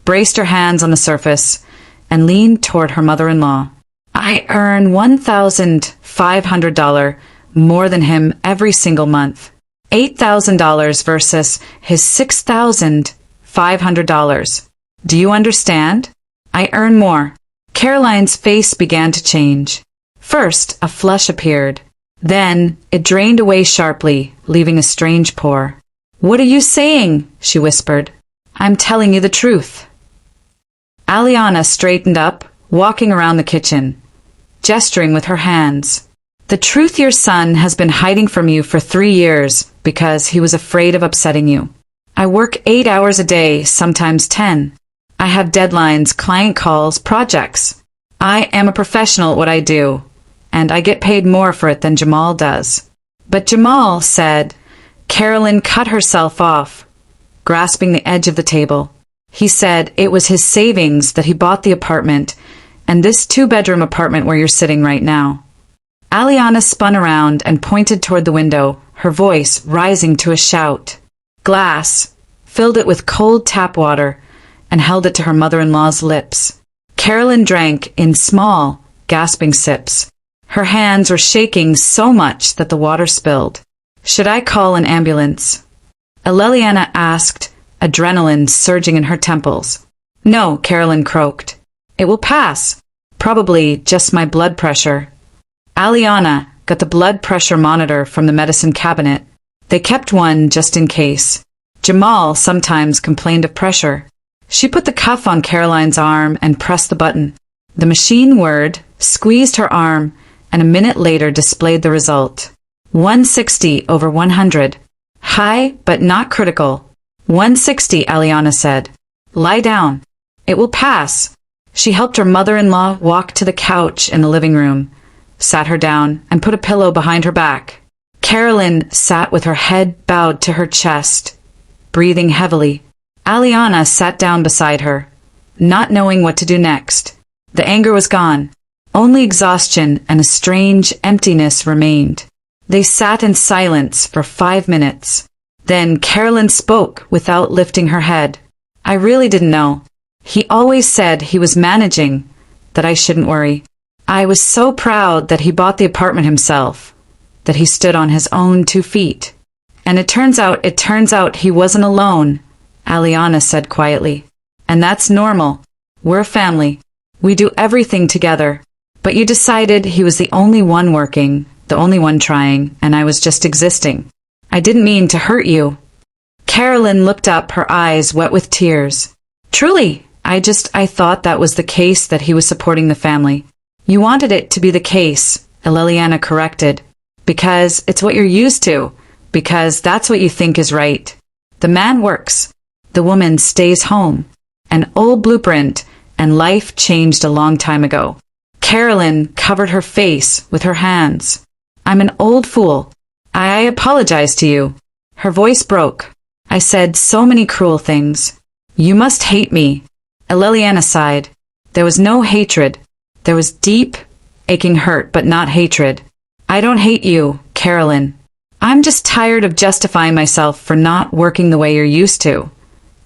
braced her hands on the surface, and leaned toward her mother-in-law. I earn $1,500 more than him every single month. $8,000 versus his $6,500. Do you understand? I earn more. Caroline's face began to change. First, a flush appeared. Then, it drained away sharply, leaving a strange pour. What are you saying? She whispered. I'm telling you the truth. Aliana straightened up, walking around the kitchen, gesturing with her hands. The truth your son has been hiding from you for 3 years because he was afraid of upsetting you. I work 8 hours a day, sometimes 10. I have deadlines, client calls, projects. I am a professional at what I do, and I get paid more for it than Jamal does. But Jamal said, Carolyn cut herself off, grasping the edge of the table. He said it was his savings that he bought the apartment, and this 2-bedroom apartment where you're sitting right now. Aliana spun around and pointed toward the window, her voice rising to a shout. Glass, filled it with cold tap water, and held it to her mother-in-law's lips. Carolyn drank in small, gasping sips. Her hands were shaking so much that the water spilled. "Should I call an ambulance?" Aliana asked, adrenaline surging in her temples. "No," Carolyn croaked. "It will pass. Probably just my blood pressure." Aliana got the blood pressure monitor from the medicine cabinet. They kept one just in case. Jamal sometimes complained of pressure. She put the cuff on Caroline's arm and pressed the button. The machine whirred, squeezed her arm, and a minute later displayed the result. 160/100. High, but not critical. 160, Aliana said. "Lie down. It will pass." She helped her mother-in-law walk to the couch in the living room, sat her down, and put a pillow behind her back. Carolyn sat with her head bowed to her chest, breathing heavily. Aliana sat down beside her, not knowing what to do next. The anger was gone. Only exhaustion and a strange emptiness remained. They sat in silence for 5 minutes. Then Carolyn spoke without lifting her head. "I really didn't know. He always said he was managing, that I shouldn't worry. I was so proud that he bought the apartment himself, that he stood on his own 2 feet. And it turns out he wasn't alone," Aliana said quietly. "And that's normal. We're a family. We do everything together. But you decided he was the only one working, the only one trying, and I was just existing. I didn't mean to hurt you." Carolyn looked up, her eyes wet with tears. "Truly, I thought that was the case, that he was supporting the family." "You wanted it to be the case," Aliana corrected, "because it's what you're used to, because that's what you think is right. The man works. The woman stays home. An old blueprint, and life changed a long time ago." Carolyn covered her face with her hands. "I'm an old fool. I apologize to you." Her voice broke. "I said so many cruel things. You must hate me." Aliana sighed. There was no hatred. There was deep, aching hurt, but not hatred. "I don't hate you, Carolyn. I'm just tired of justifying myself for not working the way you're used to.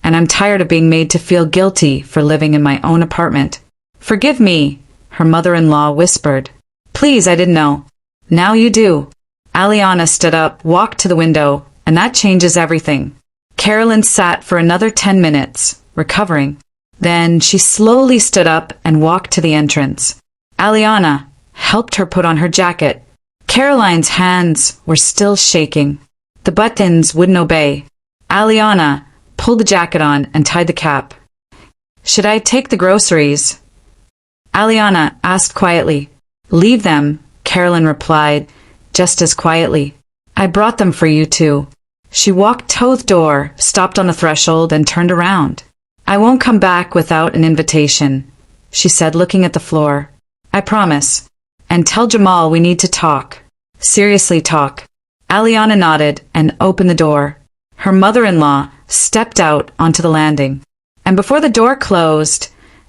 And I'm tired of being made to feel guilty for living in my own apartment. Forgive me," her mother-in-law whispered. "Please, I didn't know. Now you do." Aliana stood up, walked to the window, and that changes everything. Carolyn sat for another 10 minutes, recovering. Then she slowly stood up and walked to the entrance. Aliana helped her put on her jacket. Caroline's hands were still shaking. The buttons wouldn't obey. Aliana pulled the jacket on and tied the cap. "Should I take the groceries?" Aliana asked quietly. "Leave them," Carolyn replied, just as quietly. "I brought them for you too." She walked to the door, stopped on the threshold, and turned around. "I won't come back without an invitation," she said, looking at the floor. "I promise. And tell Jamal we need to talk. Seriously talk." Aliana nodded and opened the door. Her mother-in-law stepped out onto the landing. And before the door closed,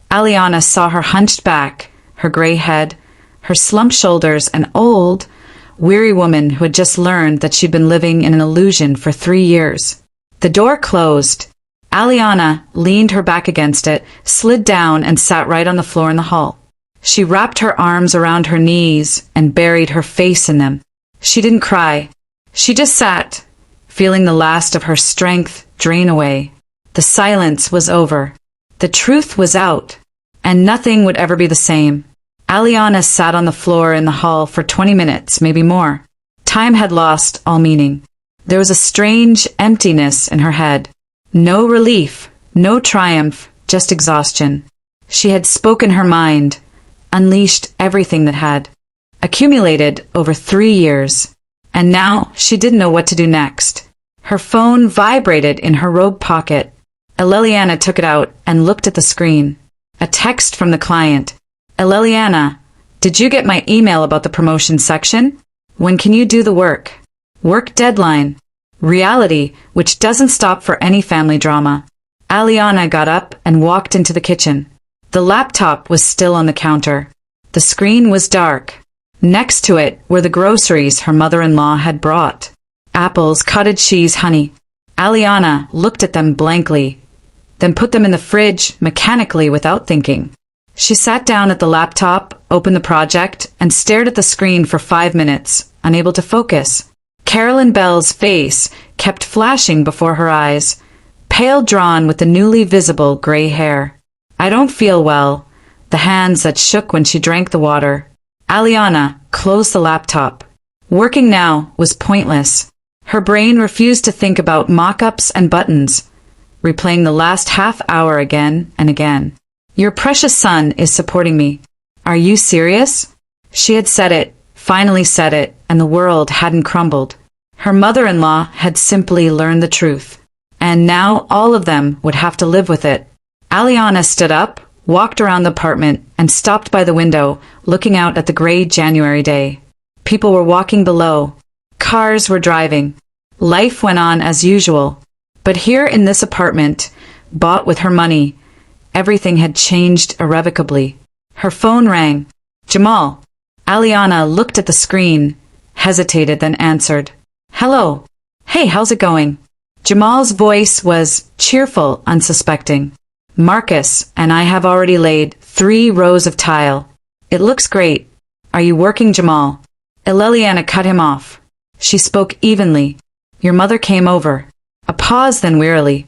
Aliana saw her hunched back, her gray head, her slumped shoulders, an old, weary woman who had just learned that she'd been living in an illusion for 3 years. The door closed. Aliana leaned her back against it, slid down, and sat right on the floor in the hall. She wrapped her arms around her knees and buried her face in them. She didn't cry. She just sat, feeling the last of her strength drain away. The silence was over. The truth was out, and nothing would ever be the same. Aliana sat on the floor in the hall for 20 minutes, maybe more. Time had lost all meaning. There was a strange emptiness in her head. No relief, no triumph, just exhaustion. She had spoken her mind, unleashed everything that had accumulated over 3 years. And now she didn't know what to do next. Her phone vibrated in her robe pocket. Aliana took it out and looked at the screen. A text from the client. "Aliana, did you get my email about the promotion section? When can you do the work? Work deadline. Reality, which doesn't stop for any family drama." Aliana got up and walked into the kitchen. The laptop was still on the counter. The screen was dark. Next to it were the groceries her mother-in-law had brought. Apples, cottage cheese, honey. Aliana looked at them blankly, then put them in the fridge mechanically without thinking. She sat down at the laptop, opened the project, and stared at the screen for 5 minutes, unable to focus. Carolyn Bell's face kept flashing before her eyes, pale drawn with the newly visible gray hair. I don't feel well. The hands that shook when she drank the water. Aliana closed the laptop. Working now was pointless. Her brain refused to think about mock-ups and buttons, replaying the last half hour again and again. Your precious son is supporting me. Are you serious? She had said it, finally said it, and the world hadn't crumbled. Her mother-in-law had simply learned the truth. And now all of them would have to live with it. Aliana stood up, walked around the apartment, and stopped by the window, looking out at the gray January day. People were walking below. Cars were driving. Life went on as usual. But here in this apartment, bought with her money, everything had changed irrevocably. Her phone rang. Jamal. Aliana looked at the screen, hesitated, then answered. Hello. Hey, how's it going? Jamal's voice was cheerful, unsuspecting. Marcus and I have already laid 3 rows of tile. It looks great. Are you working, Jamal? Aliana cut him off. She spoke evenly. Your mother came over. A pause, then wearily.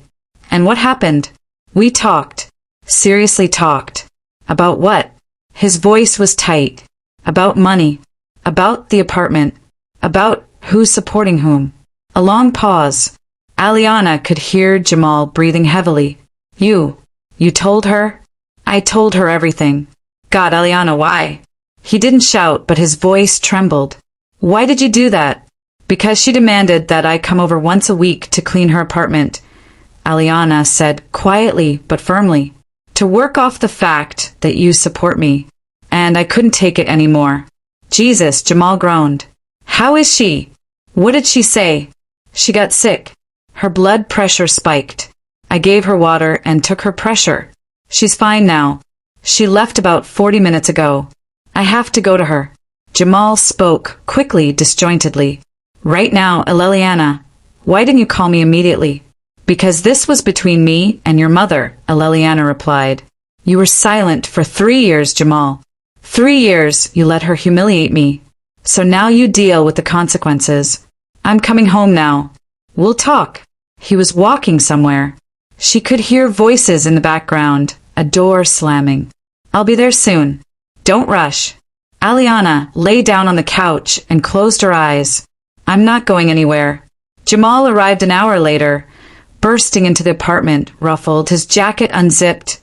And what happened? We talked. Seriously talked. About what? His voice was tight. About money. About the apartment. About who's supporting whom. A long pause. Aliana could hear Jamal breathing heavily. You told her? I told her everything. God, Aliana, why? He didn't shout, but his voice trembled. Why did you do that? Because she demanded that I come over once a week to clean her apartment, Aliana said quietly but firmly. To work off the fact that you support me. And I couldn't take it anymore. Jesus, Jamal groaned. How is she? What did she say? She got sick. Her blood pressure spiked. I gave her water and took her pressure. She's fine now. She left about 40 minutes ago. I have to go to her. Jamal spoke quickly, disjointedly. Right now, Aliana, why didn't you call me immediately? Because this was between me and your mother, Aliana replied. You were silent for 3 years, Jamal. 3 years you let her humiliate me. So now you deal with the consequences. I'm coming home now. We'll talk. He was walking somewhere. She could hear voices in the background, a door slamming. I'll be there soon. Don't rush. Aliana lay down on the couch and closed her eyes. I'm not going anywhere. Jamal arrived an hour later, bursting into the apartment, ruffled, his jacket unzipped,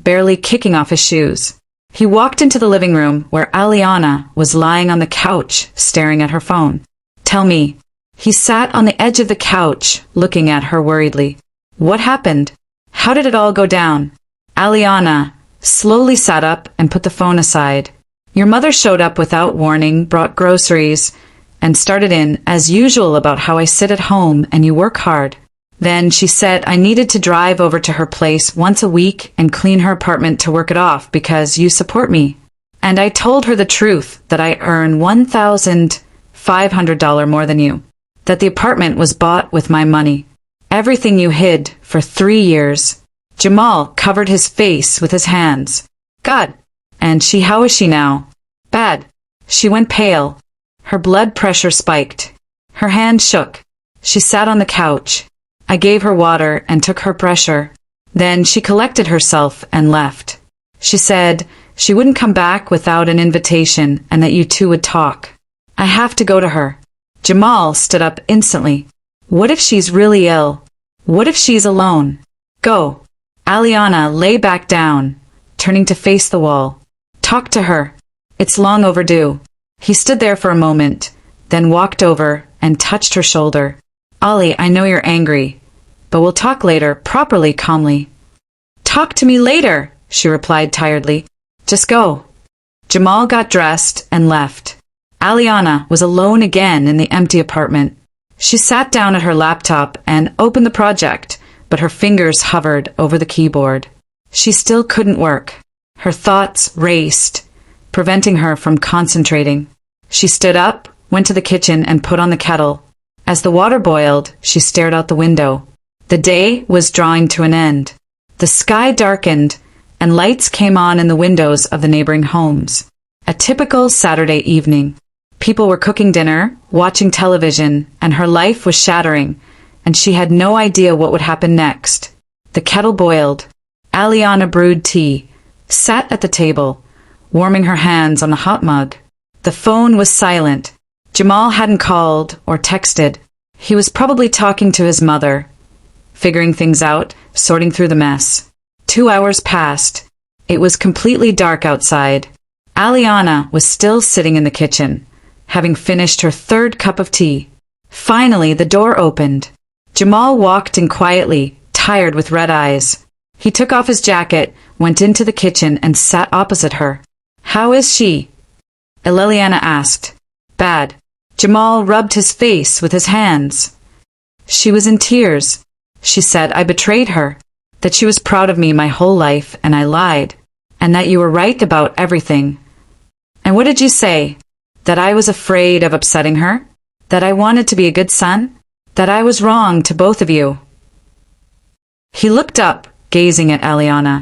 barely kicking off his shoes. He walked into the living room where Aliana was lying on the couch, staring at her phone. Tell me. He sat on the edge of the couch, looking at her worriedly. What happened? How did it all go down? Aliana slowly sat up and put the phone aside. Your mother showed up without warning, brought groceries, and started in, as usual, about how I sit at home and you work hard. Then she said I needed to drive over to her place once a week and clean her apartment to work it off because you support me. And I told her the truth, that I earn $1,500 more than you. That the apartment was bought with my money. Everything you hid for 3 years. Jamal covered his face with his hands. God. And how is she now? Bad. She went pale. Her blood pressure spiked. Her hand shook. She sat on the couch. I gave her water and took her pressure. Then she collected herself and left. She said she wouldn't come back without an invitation and that you two would talk. I have to go to her. Jamal stood up instantly. What if she's really ill? What if she's alone? Go. Aliana lay back down, turning to face the wall. Talk to her. It's long overdue. He stood there for a moment, then walked over and touched her shoulder. Ollie, I know you're angry, but we'll talk later, properly, calmly. Talk to me later, she replied tiredly. Just go. Jamal got dressed and left. Aliana was alone again in the empty apartment. She sat down at her laptop and opened the project, but her fingers hovered over the keyboard. She still couldn't work. Her thoughts raced, preventing her from concentrating. She stood up, went to the kitchen, and put on the kettle. As the water boiled, she stared out the window. The day was drawing to an end. The sky darkened, and lights came on in the windows of the neighboring homes. A typical Saturday evening. People were cooking dinner, watching television, and her life was shattering, and she had no idea what would happen next. The kettle boiled. Aliana brewed tea, sat at the table, warming her hands on the hot mug. The phone was silent. Jamal hadn't called or texted. He was probably talking to his mother, figuring things out, sorting through the mess. 2 hours passed. It was completely dark outside. Aliana was still sitting in the kitchen, having finished her third cup of tea. Finally, the door opened. Jamal walked in quietly, tired with red eyes. He took off his jacket, went into the kitchen, and sat opposite her. "How is she?" Aliana asked. "Bad." Jamal rubbed his face with his hands. "She was in tears. She said I betrayed her, that she was proud of me my whole life and I lied, and that you were right about everything." "And what did you say? That I was afraid of upsetting her? That I wanted to be a good son? That I was wrong to both of you?" He looked up, gazing at Aliana.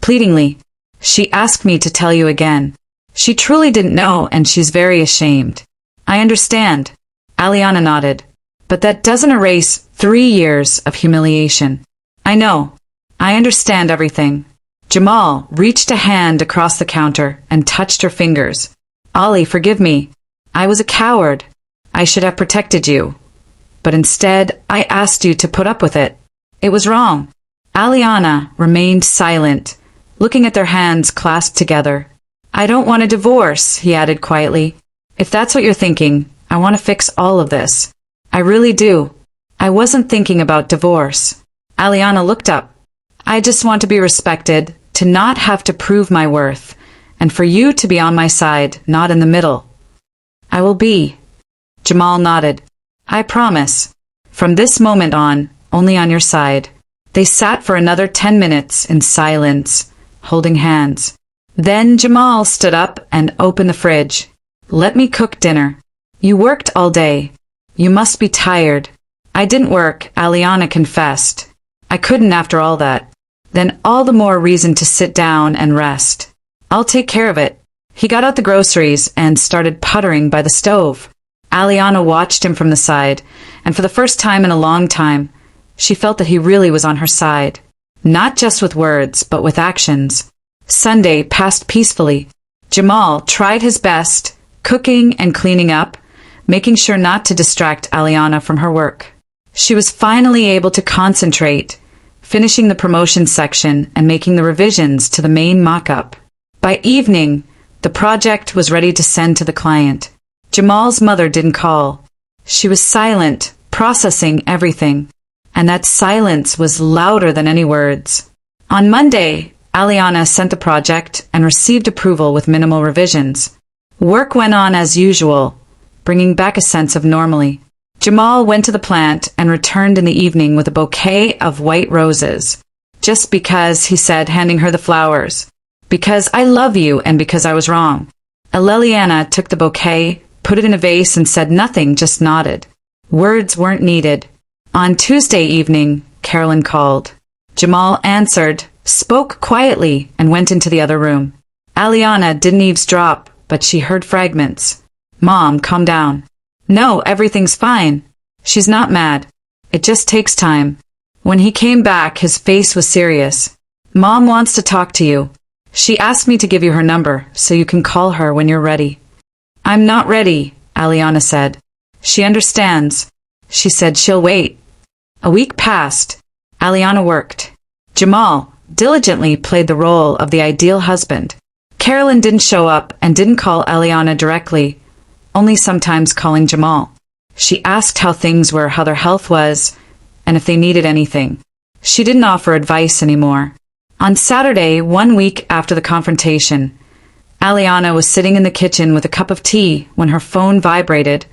Pleadingly, "She asked me to tell you again. She truly didn't know, and she's very ashamed." "I understand." Aliana nodded. "But that doesn't erase 3 years of humiliation." "I know. I understand everything." Jamal reached a hand across the counter and touched her fingers. "Ali, forgive me. I was a coward. I should have protected you. But instead, I asked you to put up with it. It was wrong." Aliana remained silent, looking at their hands clasped together. "I don't want a divorce," he added quietly. "If that's what you're thinking, I want to fix all of this. I really do. I wasn't thinking about divorce." Aliana looked up. "I just want to be respected, to not have to prove my worth, and for you to be on my side, not in the middle." "I will be." Jamal nodded. "I promise. From this moment on, only on your side." They sat for another 10 minutes in silence, holding hands. Then Jamal stood up and opened the fridge. "Let me cook dinner. You worked all day. You must be tired." "I didn't work," Aliana confessed. "I couldn't after all that." "Then all the more reason to sit down and rest. I'll take care of it." He got out the groceries and started puttering by the stove. Aliana watched him from the side, and for the first time in a long time, she felt that he really was on her side. Not just with words, but with actions. Sunday passed peacefully. Jamal tried his best, cooking and cleaning up, making sure not to distract Aliana from her work. She was finally able to concentrate, finishing the promotion section and making the revisions to the main mock-up. By evening, the project was ready to send to the client. Jamal's mother didn't call. She was silent, processing everything, and that silence was louder than any words. On Monday, Aliana sent the project and received approval with minimal revisions. Work went on as usual, bringing back a sense of normalcy. Jamal went to the plant and returned in the evening with a bouquet of white roses. "Just because," he said, handing her the flowers. "Because I love you and because I was wrong." Aliana took the bouquet, put it in a vase and said nothing, just nodded. Words weren't needed. On Tuesday evening, Carolyn called. Jamal answered, spoke quietly, and went into the other room. Aliana didn't eavesdrop, but she heard fragments. "Mom, calm down." "No, everything's fine." "She's not mad. It just takes time." When he came back, his face was serious. "Mom wants to talk to you. She asked me to give you her number, so you can call her when you're ready." "I'm not ready," Aliana said. "She understands." She said she'll wait. A week passed. Aliana worked. Jamal diligently played the role of the ideal husband. Carolyn didn't show up and didn't call Aliana directly, only sometimes calling Jamal. She asked how things were, how their health was, and if they needed anything. She didn't offer advice anymore. On Saturday, 1 week after the confrontation, Aliana was sitting in the kitchen with a cup of tea when her phone vibrated,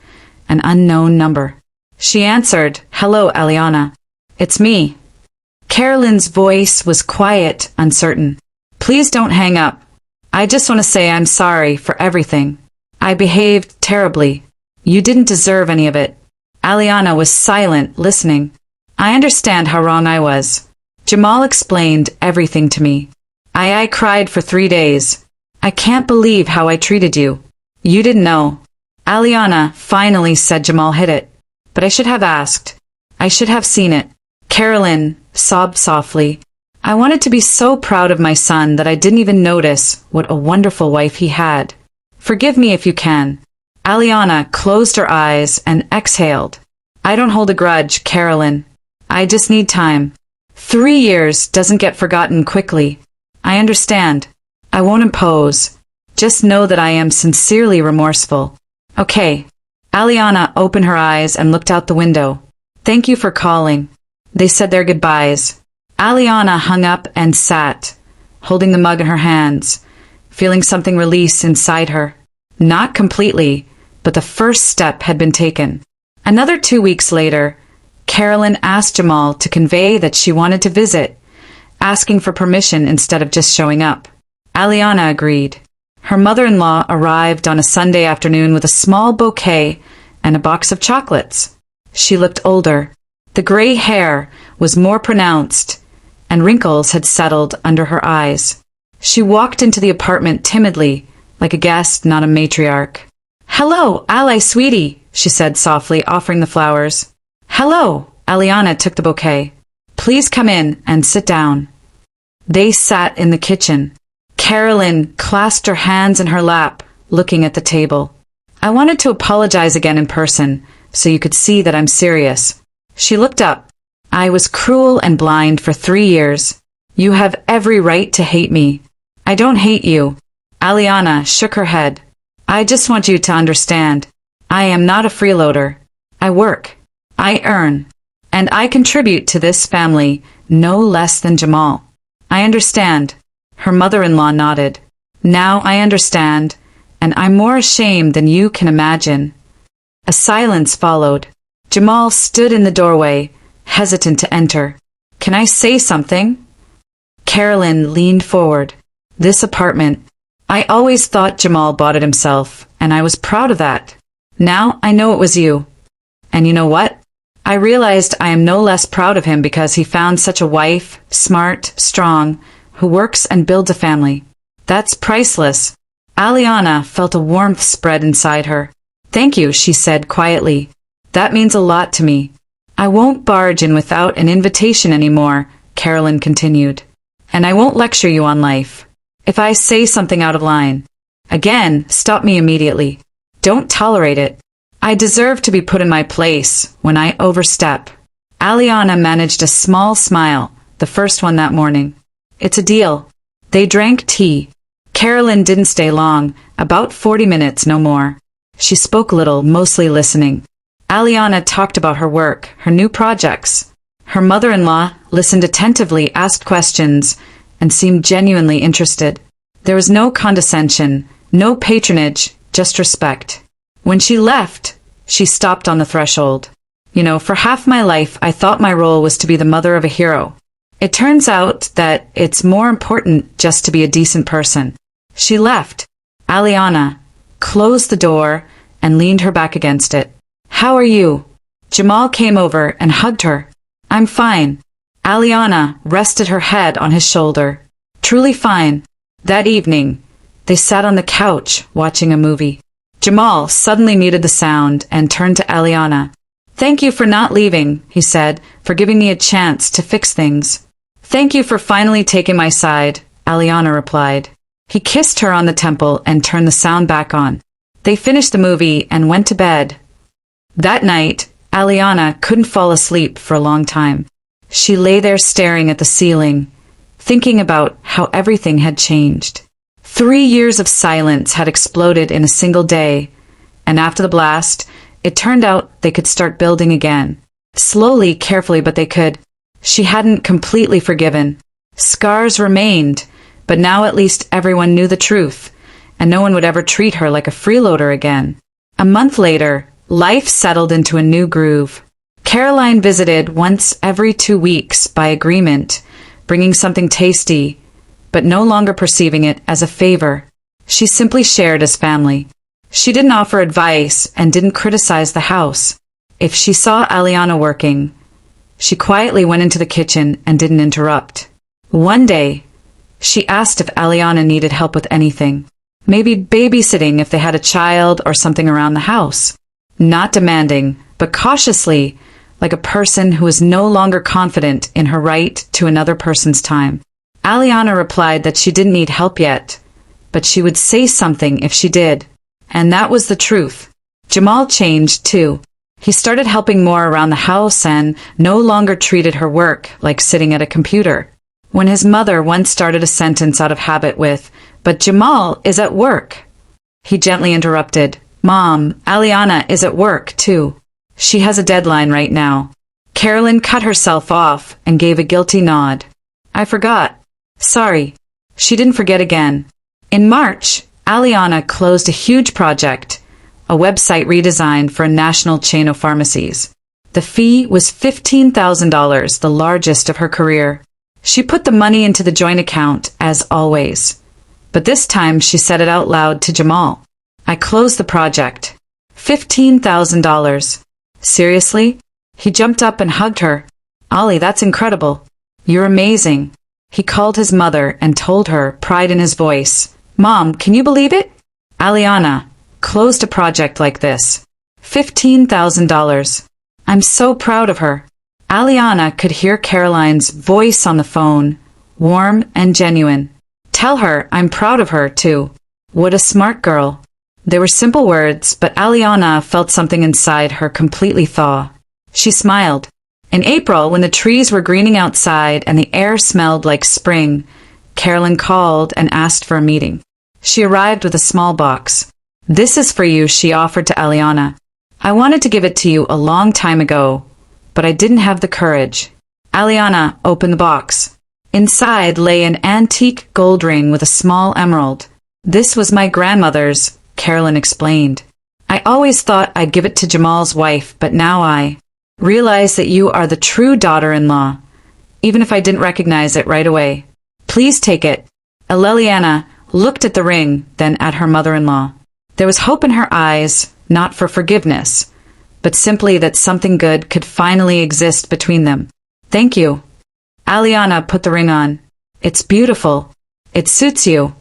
an unknown number. She answered, "Hello, Aliana. It's me." Carolyn's voice was quiet, uncertain. "Please don't hang up. I just want to say I'm sorry for everything. I behaved terribly. You didn't deserve any of it." Aliana was silent, listening. "I understand how wrong I was. Jamal explained everything to me. I cried for 3 days. I can't believe how I treated you. You didn't know. Aliana finally said Jamal hit it. But I should have asked. I should have seen it. Carolyn sobbed softly. I wanted to be so proud of my son that I didn't even notice what a wonderful wife he had. Forgive me if you can. Aliana closed her eyes and exhaled. I don't hold a grudge, Carolyn. I just need time. 3 years doesn't get forgotten quickly. I understand. I won't impose. Just know that I am sincerely remorseful. Okay. Aliana opened her eyes and looked out the window. Thank you for calling. They said their goodbyes. Aliana hung up and sat, holding the mug in her hands, feeling something release inside her. Not completely, but the first step had been taken. Another 2 weeks later, Carolyn asked Jamal to convey that she wanted to visit, asking for permission instead of just showing up. Aliana agreed. Her mother-in-law arrived on a Sunday afternoon with a small bouquet and a box of chocolates. She looked older. The gray hair was more pronounced, and wrinkles had settled under her eyes. She walked into the apartment timidly, like a guest, not a matriarch. Hello, Ali, sweetie, she said softly, offering the flowers. Hello, Aliana took the bouquet. Please come in and sit down. They sat in the kitchen. Carolyn clasped her hands in her lap, looking at the table. I wanted to apologize again in person, so you could see that I'm serious. She looked up. I was cruel and blind for 3 years. You have every right to hate me. I don't hate you. Aliana shook her head. I just want you to understand. I am not a freeloader. I work. I earn. And I contribute to this family no less than Jamal. I understand. Her mother-in-law nodded. Now I understand, and I'm more ashamed than you can imagine. A silence followed. Jamal stood in the doorway, hesitant to enter. Can I say something? Carolyn leaned forward. This apartment. I always thought Jamal bought it himself, and I was proud of that. Now I know it was you. And you know what? I realized I am no less proud of him because he found such a wife, smart, strong, who works and builds a family. That's priceless. Aliana felt a warmth spread inside her. Thank you, she said quietly. That means a lot to me. I won't barge in without an invitation anymore, Carolyn continued. And I won't lecture you on life. If I say something out of line, again, stop me immediately. Don't tolerate it. I deserve to be put in my place when I overstep. Aliana managed a small smile, the first one that morning. It's a deal. They drank tea. Carolyn didn't stay long, about 40 minutes, no more. She spoke little, mostly listening. Aliana talked about her work, her new projects. Her mother-in-law listened attentively, asked questions, and seemed genuinely interested. There was no condescension, no patronage, just respect. When she left, she stopped on the threshold. You know, for half my life, I thought my role was to be the mother of a hero. It turns out that it's more important just to be a decent person. She left. Aliana closed the door and leaned her back against it. How are you? Jamal came over and hugged her. I'm fine. Aliana rested her head on his shoulder. Truly fine. That evening, they sat on the couch watching a movie. Jamal suddenly muted the sound and turned to Aliana. Thank you for not leaving, he said, for giving me a chance to fix things. Thank you for finally taking my side, Aliana replied. He kissed her on the temple and turned the sound back on. They finished the movie and went to bed. That night, Aliana couldn't fall asleep for a long time. She lay there staring at the ceiling, thinking about how everything had changed. 3 years of silence had exploded in a single day, and after the blast, it turned out they could start building again. Slowly, carefully, but they could. She hadn't completely forgiven. Scars remained, but now at least everyone knew the truth, and no one would ever treat her like a freeloader again. A month later, life settled into a new groove. Caroline visited once every 2 weeks by agreement, bringing something tasty, but no longer perceiving it as a favor. She simply shared as family. She didn't offer advice and didn't criticize the house. If she saw Aliana working, she quietly went into the kitchen and didn't interrupt. One day, She asked if Aliana needed help with anything. Maybe babysitting if they had a child or something around the house. Not demanding, but cautiously, like a person who is no longer confident in her right to another person's time. Aliana replied that she didn't need help yet, but she would say something if she did. And that was the truth. Jamal changed too. He started helping more around the house and no longer treated her work like sitting at a computer. When his mother once started a sentence out of habit with, "But Jamal is at work," he gently interrupted, "Mom, Aliana is at work too. She has a deadline right now." Carolyn cut herself off and gave a guilty nod. "I forgot. Sorry." She didn't forget again. In March, Aliana closed a huge project, a website redesign for a national chain of pharmacies. The fee was $15,000, the largest of her career. She put the money into the joint account, as always. But this time she said it out loud to Jamal. "I closed the project. $15,000. Seriously?" He jumped up and hugged her. "Ali, that's incredible. You're amazing." He called his mother and told her, pride in his voice, "Mom, can you believe it? Aliana closed a project like this. $15,000. I'm so proud of her." Aliana could hear Caroline's voice on the phone, warm and genuine. "Tell her I'm proud of her, too. What a smart girl." They were simple words, but Aliana felt something inside her completely thaw. She smiled. In April, when the trees were greening outside and the air smelled like spring, Carolyn called and asked for a meeting. She arrived with a small box. "This is for you," she offered to Aliana. "I wanted to give it to you a long time ago, but I didn't have the courage." Aliana opened the box. Inside lay an antique gold ring with a small emerald. "This was my grandmother's," Carolyn explained. "I always thought I'd give it to Jamal's wife, but now I realize that you are the true daughter-in-law, even if I didn't recognize it right away. Please take it." Aliana looked at the ring, then at her mother-in-law. There was hope in her eyes, not for forgiveness, but simply that something good could finally exist between them. "Thank you." Aliana put the ring on. "It's beautiful. It suits you."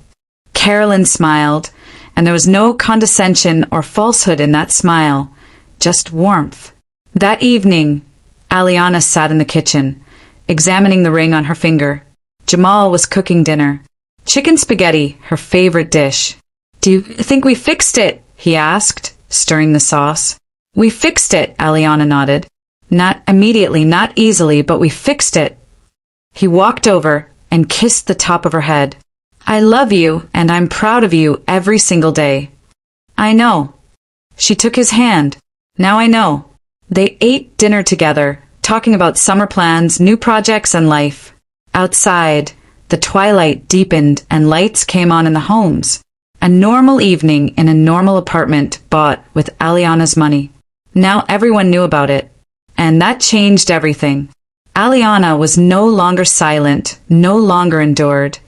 Carolyn smiled, and there was no condescension or falsehood in that smile, just warmth. That evening, Aliana sat in the kitchen, examining the ring on her finger. Jamal was cooking dinner. Chicken spaghetti, her favorite dish. "Do you think we fixed it?" he asked, stirring the sauce. "We fixed it," Aliana nodded. "Not immediately, not easily, but we fixed it." He walked over and kissed the top of her head. "I love you, and I'm proud of you every single day." "I know." She took his hand. "Now I know." They ate dinner together, talking about summer plans, new projects, and life. Outside, the twilight deepened and lights came on in the homes. A normal evening in a normal apartment bought with Aliana's money. Now everyone knew about it, and that changed everything. Aliana was no longer silent, no longer endured,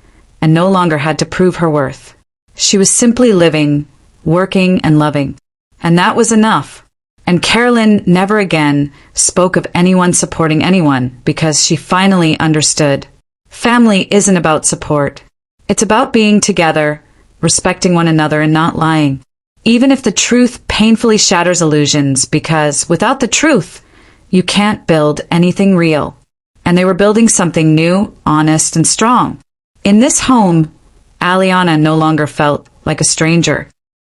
and no longer had to prove her worth. She was simply living, working, and loving. And that was enough. And Carolyn never again spoke of anyone supporting anyone because she finally understood. Family isn't about support. It's about being together, respecting one another, and not lying. Even if the truth painfully shatters illusions, because without the truth, you can't build anything real. And they were building something new, honest, and strong. In this home, Aliana no longer felt like a stranger.